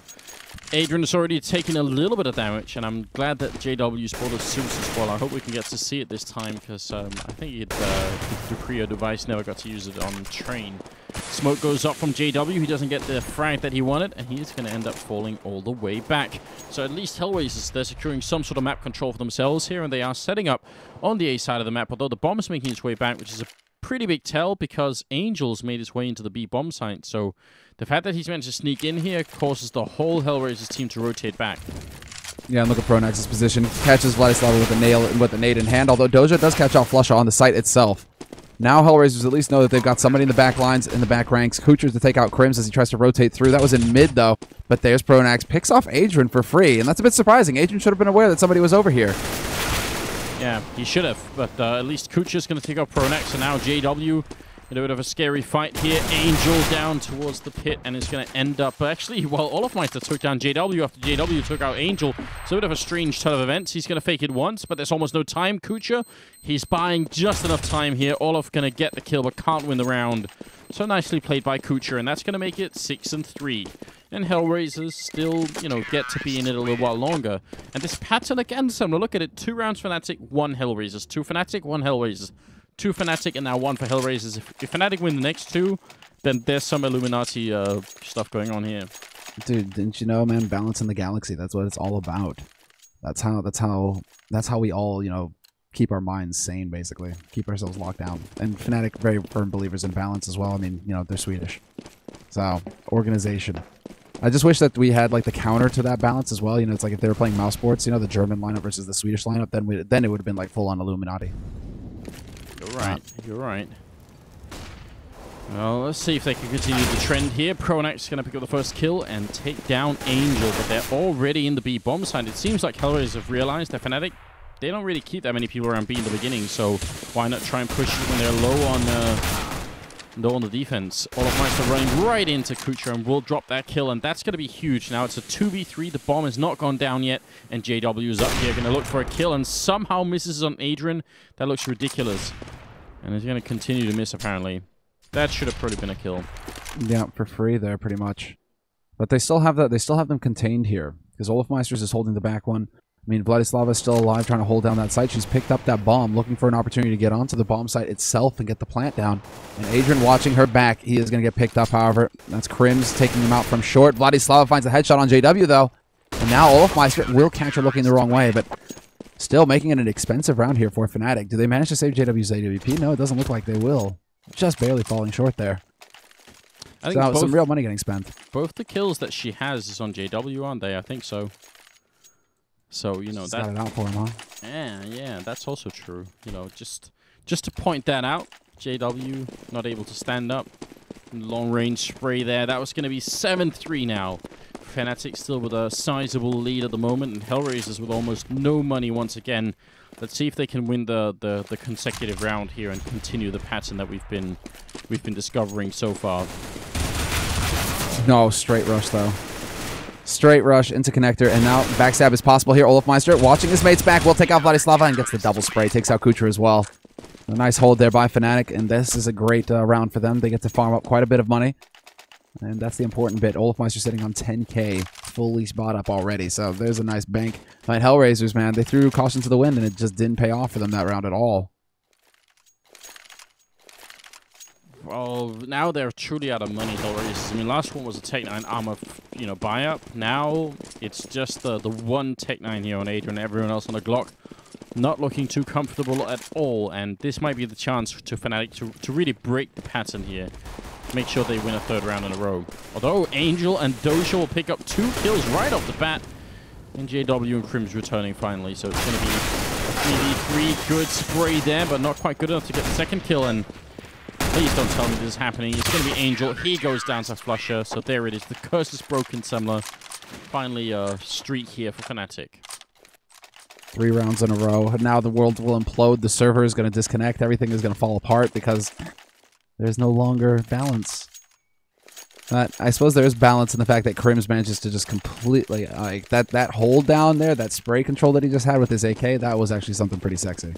Adrian has already taken a little bit of damage, and I'm glad that JW spotted Zeus as well. I hope we can get to see it this time, because I think the Creo device never got to use it on train. Smoke goes up from JW. He doesn't get the frag that he wanted, and he's going to end up falling all the way back. So at least HellRaisers, they're securing some sort of map control for themselves here, and they are setting up on the A side of the map, although the bomb is making its way back, which is a pretty big tell because Angel's made his way into the B bomb site. So the fact that he's managed to sneak in here causes the whole HellRaisers team to rotate back. Yeah, and look at Pronax's position. Catches Vladislava with a nade in hand, although Doja does catch off Flusha on the site itself. Now HellRaisers at least know that they've got somebody in the back lines, in the back ranks. Kucher's to take out Crims as he tries to rotate through. That was in mid, though. But there's Pronax. Picks off Adrian for free, and that's a bit surprising. Adrian should have been aware that somebody was over here. Yeah, he should have, but at least Kucher's going to take out Pronax, and now JW in a bit of a scary fight here. Angel down towards the pit, and it's going to end up... Actually, well, Olofmeister took down JW after JW took out Angel. It's a bit of a strange turn of events. He's going to fake it once, but there's almost no time. Kucher, he's buying just enough time here. Olof going to get the kill, but can't win the round. So nicely played by Kucher, and that's going to make it 6-3. And HellRaisers still, you know, get to be in it a little while longer. And this pattern again, similar. Look at it. 2 rounds Fnatic, 1 HellRaisers. 2 Fnatic, 1 HellRaisers. 2 Fnatic, and now 1 for HellRaisers. If Fnatic win the next 2, then there's some Illuminati stuff going on here. Dude, didn't you know, man? Balance in the galaxy. That's what it's all about. That's how we all, you know, keep our minds sane, basically. Keep ourselves locked down. And Fnatic, very firm believers in balance as well. I mean, you know, they're Swedish. So, organization. I just wish that we had like the counter to that balance as well. You know, it's like if they were playing mouse sports, you know, the German lineup versus the Swedish lineup, then it would have been like full on Illuminati. You're right. You're right. Well, let's see if they can continue the trend here. Pronax is going to pick up the first kill and take down Angel, but they're already in the B bomb site. It seems like HellRaisers have realized that Fnatic, they don't really keep that many people around B in the beginning, so why not try and push it when they're low on the defense. Olofmeister running right into Kucher and will drop that kill, and that's going to be huge. Now it's a 2v3. The bomb has not gone down yet, and JW is up here going to look for a kill and somehow misses on Adrian. That looks ridiculous. And he's going to continue to miss, apparently. That should have probably been a kill. Yeah, for free there, pretty much. But they still have that. They still have them contained here because Olofmeister's is holding the back one. I mean, Vladislava is still alive, trying to hold down that site. She's picked up that bomb, looking for an opportunity to get onto the bomb site itself and get the plant down. And Adrian watching her back. He is going to get picked up, however. That's Crims taking him out from short. Vladislava finds a headshot on JW, though. And now Olofmeister will catch her looking the wrong way, but still making it an expensive round here for Fnatic. Do they manage to save JW's AWP? No, it doesn't look like they will. Just barely falling short there. I think some real money getting spent. Both the kills that she has is on JW, aren't they? I think so. So, you know, that got it out for him, huh? Yeah, that's also true. You know, just to point that out, JW not able to stand up. Long range spray there. That was going to be 7-3 now. Fnatic still with a sizable lead at the moment, and HellRaisers with almost no money once again. Let's see if they can win the consecutive round here and continue the pattern that we've been discovering so far. No, straight rush though. Straight rush into connector, and now backstab is possible here. Olofmeister watching his mates back will take out Vladislava and gets the double spray. Takes out Kucher as well. A nice hold there by Fnatic, and this is a great round for them. They get to farm up quite a bit of money, and that's the important bit. Olofmeister sitting on 10k, fully spot up already, so there's a nice bank. And HellRaisers, man, they threw caution to the wind, and it just didn't pay off for them that round at all. Well, now they're truly out of money, HellRaisers. I mean, last one was a Tech-9 armor, you know, buy-up. Now it's just the one Tech-9 here on Adrian, everyone else on the Glock. Not looking too comfortable at all, and this might be the chance to Fnatic to really break the pattern here. Make sure they win a third round in a row. Although Angel and Doja will pick up 2 kills right off the bat. And JW and Crims returning finally, so it's going to be a 3v3. Good spray there, but not quite good enough to get the second kill. And please don't tell me this is happening. It's going to be Angel. He goes down to Flusha, so there it is. The curse is broken, Semler. Finally a streak here for Fnatic. 3 rounds in a row. Now the world will implode. The server is going to disconnect. Everything is going to fall apart because there's no longer balance. But I suppose there is balance in the fact that Crims manages to just completely like that hold down there, that spray control that he just had with his AK. That was actually something pretty sexy.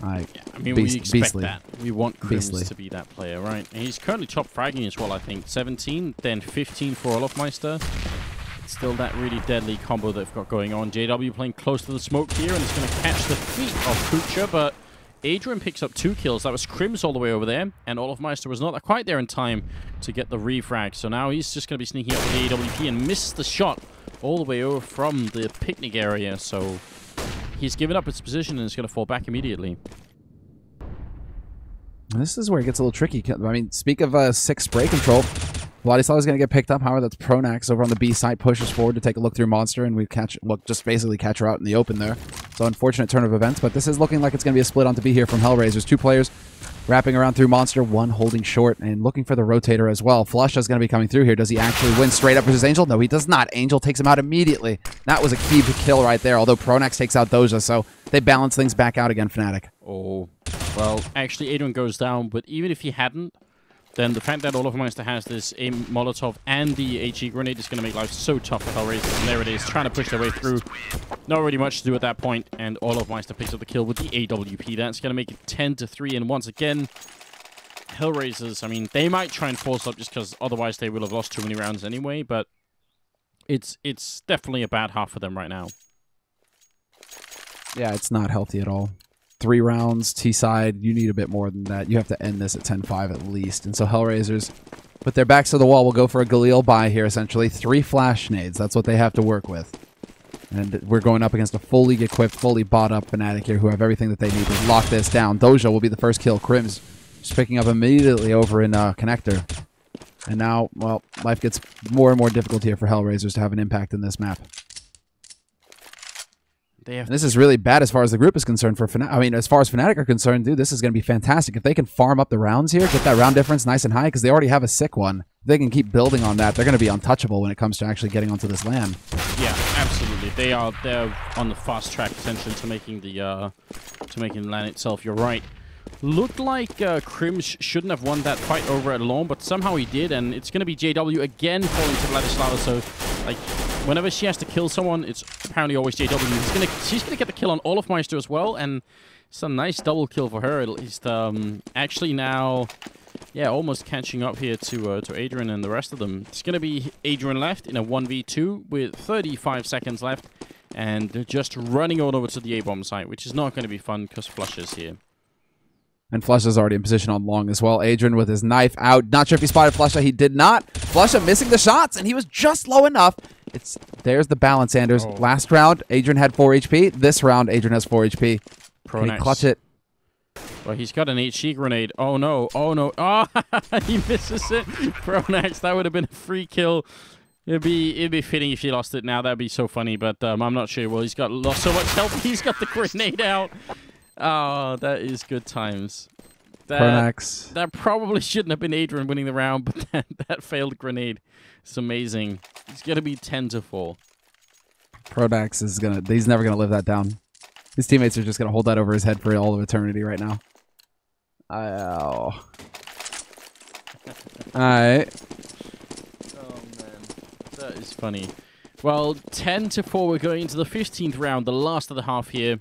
Yeah, I mean, we expect beastly. that. We want Crims to be that player, right? And he's currently top fragging as well, I think. 17, then 15 for Olofmeister. It's still that really deadly combo they've got going on. JW playing close to the smoke here, and it's going to catch the feet of Kucha, but Adrian picks up 2 kills. That was Crims all the way over there, and Olofmeister was not quite there in time to get the refrag. So now he's just going to be sneaking up with the AWP and misses the shot all the way over from the picnic area. So he's given up his position and is going to fall back immediately. This is where it gets a little tricky. I mean, speak of 6 spray control. Vladislav is going to get picked up. However, that's Pronax over on the B side. Pushes forward to take a look through Monster, and we just basically catch her out in the open there. So unfortunate turn of events, but this is looking like it's going to be a split onto B here from HellRaisers. 2 players wrapping around through Monster, 1 holding short and looking for the rotator as well. Flush is going to be coming through here. Does he actually win straight up versus Angel? No, he does not. Angel takes him out immediately. That was a key kill right there, although Pronax takes out Doja, so they balance things back out again, Fnatic. Oh, well, actually, Adrian goes down, but even if he hadn't, then the fact that Olofmeister has this aim Molotov and the HE grenade is going to make life so tough for HellRaisers. And there it is, trying to push their way through. Not really much to do at that point, and Olofmeister picks up the kill with the AWP. That's going to make it 10-3, and once again, HellRaisers, I mean, they might try and force up just because otherwise they will have lost too many rounds anyway, but it's definitely a bad half for them right now. Yeah, it's not healthy at all. 3 rounds, T-side, you need a bit more than that. You have to end this at 10-5 at least. And so HellRaisers, with their backs to the wall, will go for a Galil buy here, essentially. 3 flash nades. That's what they have to work with. And we're going up against a fully equipped, fully bought-up Fnatic here who have everything that they need to lock this down. Doja will be the first kill. Crims just picking up immediately over in Connector. And now, well, life gets more and more difficult here for HellRaisers to have an impact in this map. This is really bad as far as the group is concerned for Fnatic. I mean, as far as Fnatic are concerned, dude, this is going to be fantastic. If they can farm up the rounds here, get that round difference nice and high, because they already have a sick one. If they can keep building on that, they're going to be untouchable when it comes to actually getting onto this LAN. Yeah, absolutely. They're on the fast track essentially to making the LAN itself. You're right. Looked like Crims shouldn't have won that fight over at Lawn, but somehow he did, and it's going to be JW again falling to Vladislava. So, like, whenever she has to kill someone, it's apparently always JW. She's gonna get the kill on Olofmeister as well, and it's a nice double kill for her at least. Actually now, yeah, almost catching up here to Adrian and the rest of them. It's gonna be Adrian left in a 1v2 with 35 seconds left, and they're just running all over to the A-bomb site, which is not going to be fun because Flush is here. And Flusha is already in position on long as well. Adrian with his knife out. Not sure if he spotted Flusha. He did not. Flusha missing the shots, and he was just low enough. There's the balance, Anders. Oh. Last round, Adrian had 4 HP. This round, Adrian has 4 HP. Can he clutch it? Well, he's got an HE grenade. Oh, no. Oh, no. Oh, he misses it. Pronax, that would have been a free kill. It'd be fitting if he lost it now. That'd be so funny, but I'm not sure. Well, he's lost so much health. He's got the grenade out. Oh, that is good times. That probably shouldn't have been Adrian winning the round, but that failed grenade. It's amazing. It's going to be 10-4. Prodax is he's never gonna live that down. His teammates are just gonna hold that over his head for all of eternity right now. Oh. Alright. Oh man. That is funny. Well, 10-4, we're going into the 15th round, the last of the half here.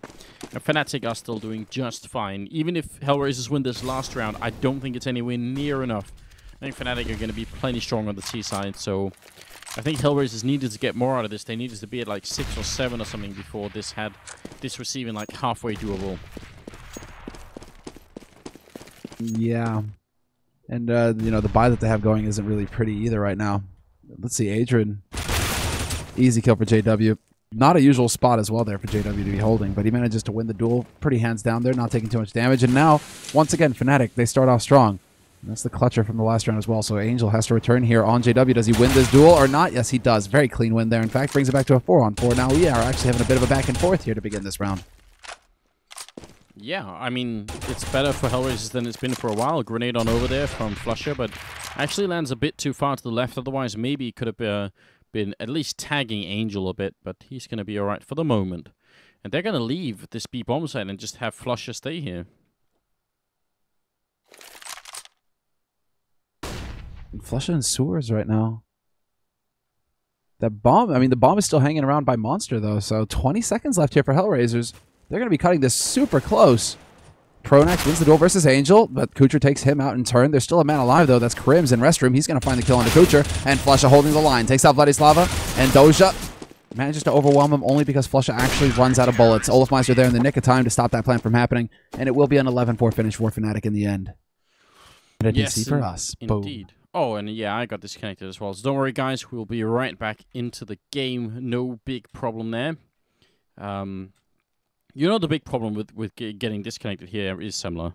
And Fnatic are still doing just fine. Even if HellRaisers win this last round, I don't think it's anywhere near enough. I think Fnatic are going to be plenty strong on the T side, so I think HellRaisers needed to get more out of this. They needed to be at like 6 or 7 or something before this was even like halfway doable. Yeah. And, you know, the buy that they have going isn't really pretty either right now. Let's see, Adrian. Easy kill for JW. Not a usual spot as well there for JW to be holding, but he manages to win the duel pretty hands down there, not taking too much damage. And now, once again, Fnatic, they start off strong. And that's the clutcher from the last round as well. So Angel has to return here on JW. Does he win this duel or not? Yes, he does. Very clean win there. In fact, brings it back to a 4-on-4. Now we are actually having a bit of a back and forth here to begin this round. Yeah, I mean, it's better for HellRaisers than it's been for a while. Grenade on over there from Flusher, but actually lands a bit too far to the left. Otherwise, maybe he could have been at least tagging Angel a bit, but he's going to be all right for the moment. And they're going to leave this B bomb site and just have Flusher stay here. Flusher and sewers right now. That bomb, I mean, the bomb is still hanging around by Monster, though. So 20 seconds left here for HellRaisers. They're going to be cutting this super close. Pronax wins the duel versus Angel, but Kucher takes him out in turn. There's still a man alive, though. That's Crims in Restroom. He's going to find the kill onto Kucher. And Flusha holding the line. Takes out Vladislava. And Doja manages to overwhelm him only because Flusha actually runs out of bullets. Olafmeister there in the nick of time to stop that plan from happening. And it will be an 11-4 finish for Fnatic in the end. And a DC for us. Indeed. Boom. Oh, and yeah, I got disconnected as well. So don't worry, guys. We'll be right back into the game. No big problem there. You know the big problem with getting disconnected here is similar.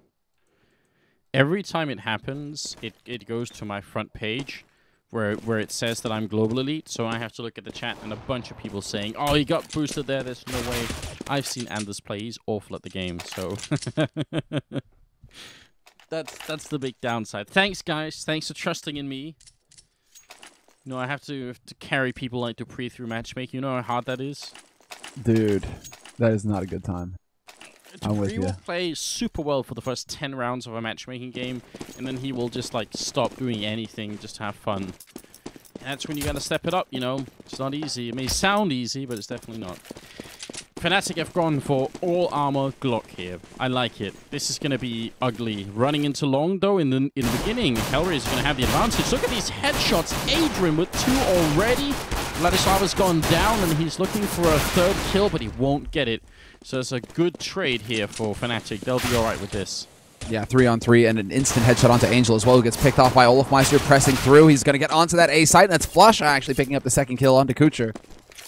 Every time it happens, it goes to my front page where it says that I'm Global Elite. So I have to look at the chat and a bunch of people saying, oh, he got boosted there. There's no way. I've seen Anders play. He's awful at the game. So... That's the big downside. Thanks, guys. Thanks for trusting in me. You know, I have to carry people like Dupree through matchmaking. You know how hard that is? Dude, that is not a good time. I'm with you. Dupree will play super well for the first 10 rounds of a matchmaking game, and then he will just, like, stop doing anything just to have fun. And that's when you gotta step it up, you know? It's not easy. It may sound easy, but it's definitely not. Fnatic have gone for all armor Glock here. I like it. This is going to be ugly. Running into long, though, in the beginning, HellRaisers is going to have the advantage. Look at these headshots. Adrian with 2 already. Vladislava's gone down, and he's looking for a 3rd kill, but he won't get it. So it's a good trade here for Fnatic. They'll be all right with this. Yeah, 3-on-3 and an instant headshot onto Angel as well, who gets picked off by Olafmeister pressing through. He's going to get onto that A site, and that's Flush actually picking up the 2nd kill onto Kucher.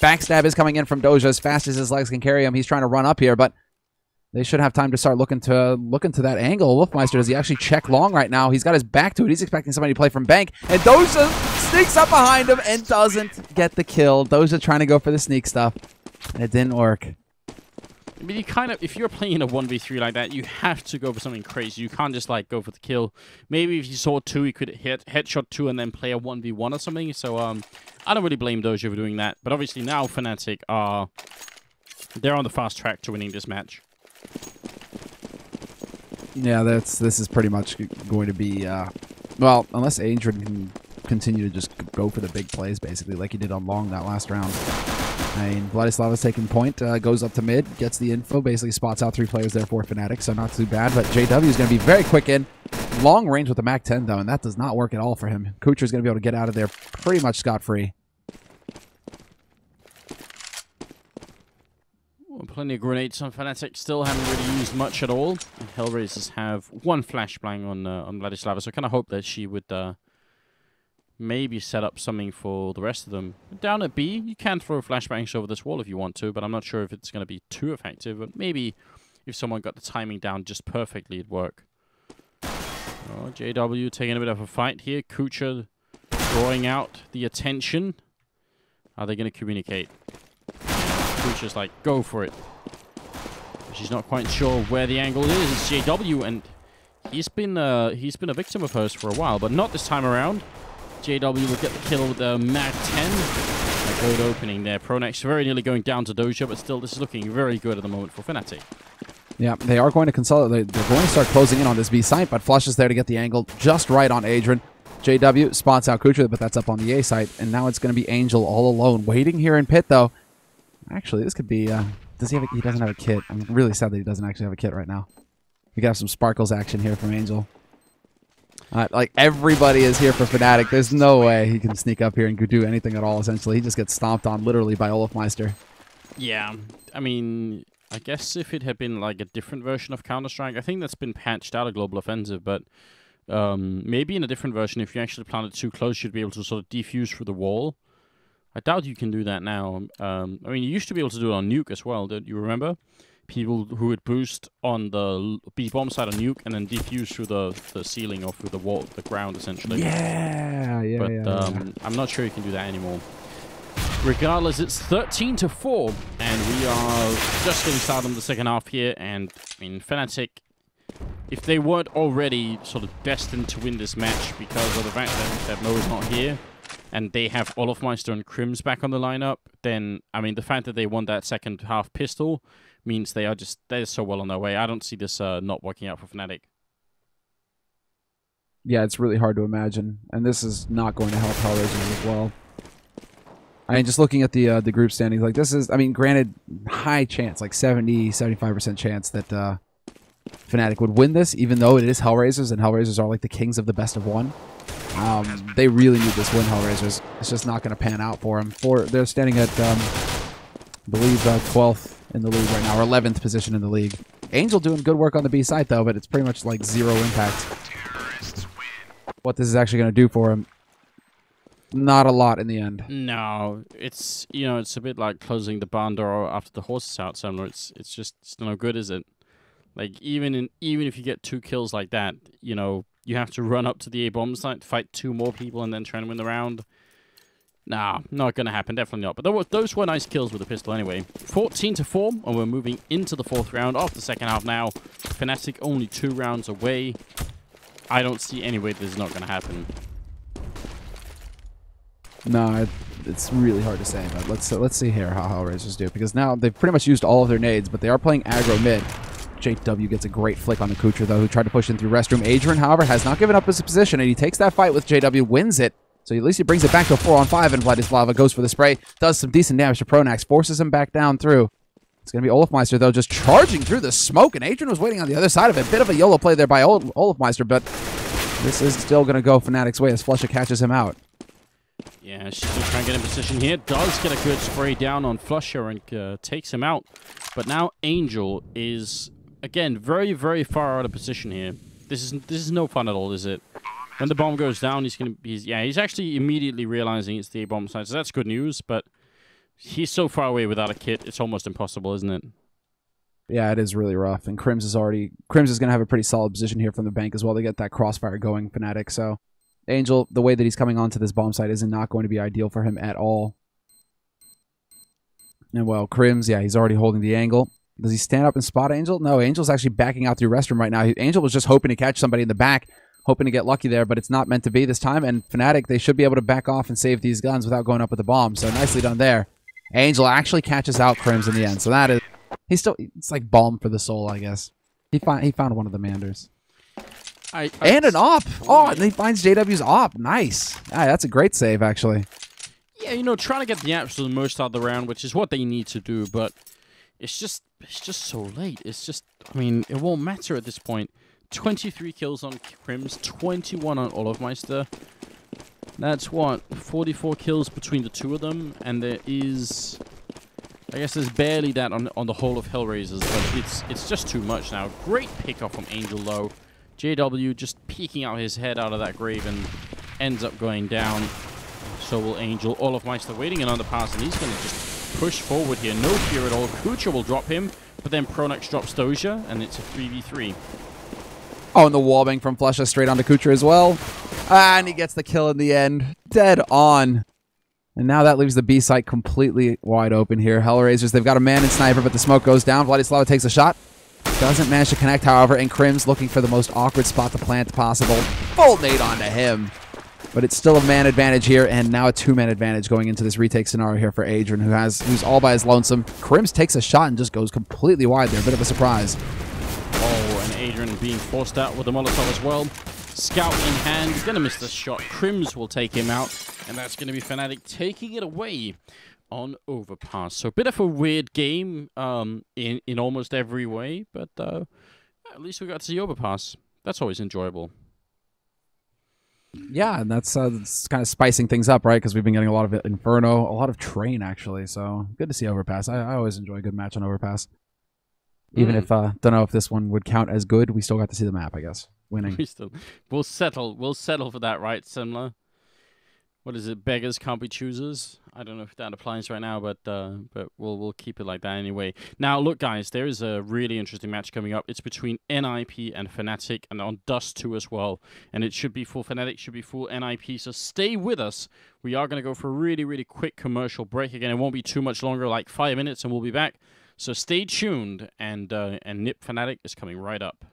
Backstab is coming in from Doja as fast as his legs can carry him. He's trying to run up here, but they should have time to start looking to that angle. Wolfmeister, does he actually check long right now? He's got his back to it. He's expecting somebody to play from bank. And Doja sneaks up behind him and doesn't get the kill. Doja trying to go for the sneak stuff, and it didn't work. I mean, you kind of, if you're playing a 1v3 like that, you have to go for something crazy. You can't just, like, go for the kill. Maybe if you saw 2, you could headshot 2 and then play a 1v1 or something. So, I don't really blame Doja for doing that. But obviously now Fnatic are, they're on the fast track to winning this match. Yeah, this is pretty much going to be, well, unless Adrian can continue to just go for the big plays, basically, like he did on Long that last round. I mean, Vladislava's taking point, goes up to mid, gets the info, basically spots out 3 players there for Fnatic, so not too bad. But JW is going to be very quick in. Long range with the Mac 10, though, and that does not work at all for him. Kucher's going to be able to get out of there pretty much scot-free. Well, plenty of grenades on Fnatic. Still haven't really used much at all. HellRaisers have 1 flashbang on Vladislava, so I kind of hope that she would... maybe set up something for the rest of them. Down at B, you can throw flashbangs over this wall if you want to, but I'm not sure if it's going to be too effective. But maybe if someone got the timing down just perfectly, it'd work. Oh, JW taking a bit of a fight here. Kucher drawing out the attention. Are they going to communicate? Kucher's like, go for it. She's not quite sure where the angle is. It's JW, and he's been a victim of hers for a while, but not this time around. JW will get the kill with the Mag 10. A good opening there. Pronax very nearly going down to Doja, but still this is looking very good at the moment for Fnatic. Yeah, they are going to consolidate. They're going to start closing in on this B site, but Flush is there to get the angle just right on Adrian. JW spots out Kucher, but that's up on the A site, and now it's going to be Angel all alone. Waiting here in pit, though. Actually, this could be... does he have he doesn't have a kit. I'm really sad that he doesn't actually have a kit right now. We got some Sparkles action here from Angel. Like, everybody is here for Fnatic. There's no way he can sneak up here and do anything at all, essentially. He just gets stomped on, literally, by Olafmeister. Yeah, I mean, I guess if it had been, like, a different version of Counter-Strike, I think that's been patched out of Global Offensive, but maybe in a different version, if you actually plant it too close, you'd be able to sort of defuse through the wall. I doubt you can do that now. I mean, you used to be able to do it on Nuke as well, don't you remember? People who would boost on the B-bomb side of Nuke and then defuse through the ceiling or through the wall, the ground, essentially. Yeah. But I'm not sure you can do that anymore. Regardless, it's 13-4, and we are just getting started in the second half here. And I mean, Fnatic, if they weren't already sort of destined to win this match because of the fact that Mo is not here, and they have Olofmeister and Crims back on the lineup, then, I mean, the fact that they won that second half pistol means they're so well on their way. I don't see this not working out for Fnatic. Yeah, it's really hard to imagine, and this is not going to help HellRaisers as well. I mean, just looking at the group standings, like this is, I mean, granted, high chance, like 70-75% chance that Fnatic would win this, even though it is HellRaisers, and HellRaisers are like the kings of the best of one. They really need this win, HellRaisers. It's just not going to pan out for them. They're standing at, I believe, 12th in the league right now, or 11th position in the league. Angel doing good work on the B side, though, but it's pretty much like 0 impact. What this is actually going to do for him, not a lot in the end. No, it's, you know, it's a bit like closing the barn door after the horse is out somewhere. It's no good, is it? Like, even if you get 2 kills like that, you know, you have to run up to the A bomb site, fight 2 more people, and then try and win the round. Nah, not gonna happen. Definitely not. But those were nice kills with the pistol anyway. 14-4, and we're moving into the 4th round of the second half now. Fnatic only 2 rounds away. I don't see any way this is not gonna happen. No, it's really hard to say, but let's see here how HellRaisers do, because now they've pretty much used all of their nades, but they are playing aggro mid. JW gets a great flick on the Kucher, though, who tried to push in through restroom. Adrian, however, has not given up his position, and he takes that fight with JW, wins it. So at least he brings it back to a 4-on-5, and Vladislava goes for the spray, does some decent damage to Pronax, forces him back down through. It's going to be Olofmeister, though, just charging through the smoke, and Adrian was waiting on the other side of it. Bit of a YOLO play there by Olofmeister, but this is still going to go Fnatic's way as Flusha catches him out. Yeah, she's still trying to get in position here. Does get a good spray down on Flusha and takes him out. But now Angel is, again, very, very far out of position here. This is no fun at all, is it? When the bomb goes down, he's actually immediately realizing it's the A-bomb side, so that's good news, but he's so far away without a kit, it's almost impossible, isn't it? Yeah, it is really rough, and Crims is going to have a pretty solid position here from the bank as well to get that crossfire going, Fnatic, so Angel, the way that he's coming onto this bomb site is not going to be ideal for him at all. And well, Crims, yeah, he's already holding the angle. Does he stand up and spot Angel? No, Angel's actually backing out through restroom right now. Angel was just hoping to catch somebody in the back, hoping to get lucky there, but it's not meant to be this time. And Fnatic, they should be able to back off and save these guns without going up with the bomb. So nicely done there. Angel actually catches out Crims in the end. So that is, it's like balm for the soul, I guess. He found one of the Manders. And an op. Oh, and he finds JW's op. Nice. Ah, that's a great save, actually. Yeah, you know, trying to get the absolute most out of the round, which is what they need to do, but it's just so late. It's just, I mean, it won't matter at this point. 23 kills on Crims, 21 on Olofmeister. That's what, 44 kills between the two of them, and there is, I guess there's barely that on the whole of HellRaisers, but it's just too much now. Great pickoff from Angel, though. JW just peeking out his head out of that grave and ends up going down. So will Angel. Olofmeister waiting an underpass, and he's going to just push forward here. No fear at all. Kucher will drop him, but then Pronax drops Doja, and it's a 3v3. Oh, and the wallbang from Flusha straight onto Kucher as well. And he gets the kill in the end. Dead on. And now that leaves the B site completely wide open here. HellRaisers, they've got a man in sniper, but the smoke goes down. Vladislava takes a shot. Doesn't manage to connect, however, and Crims looking for the most awkward spot to plant possible. Full nade onto him. But it's still a man advantage here, and now a 2-man advantage going into this retake scenario here for Adrian, who's all by his lonesome. Crims takes a shot and just goes completely wide there. A bit of a surprise. Oh, and Adrian being forced out with the Molotov as well. Scout in hand, he's going to miss the shot. Crims will take him out, and that's going to be Fnatic taking it away on Overpass. So a bit of a weird game in almost every way, but at least we got to see Overpass. That's always enjoyable. Yeah, and that's kind of spicing things up, right? Because we've been getting a lot of Inferno, a lot of Train, actually. So good to see Overpass. I always enjoy a good match on Overpass. Even if, don't know if this one would count as good, we still got to see the map, I guess. Winning. We'll settle for that, right, Simla? What is it? Beggars can't be choosers. I don't know if that applies right now, but we'll keep it like that anyway. Now, look, guys, there is a really interesting match coming up. It's between NIP and Fnatic, and on Dust 2 as well. And it should be full Fnatic, should be full NIP. So stay with us. We are going to go for a really, really quick commercial break. Again, it won't be too much longer, like 5 minutes, and we'll be back. So stay tuned, and Nip Fnatic is coming right up.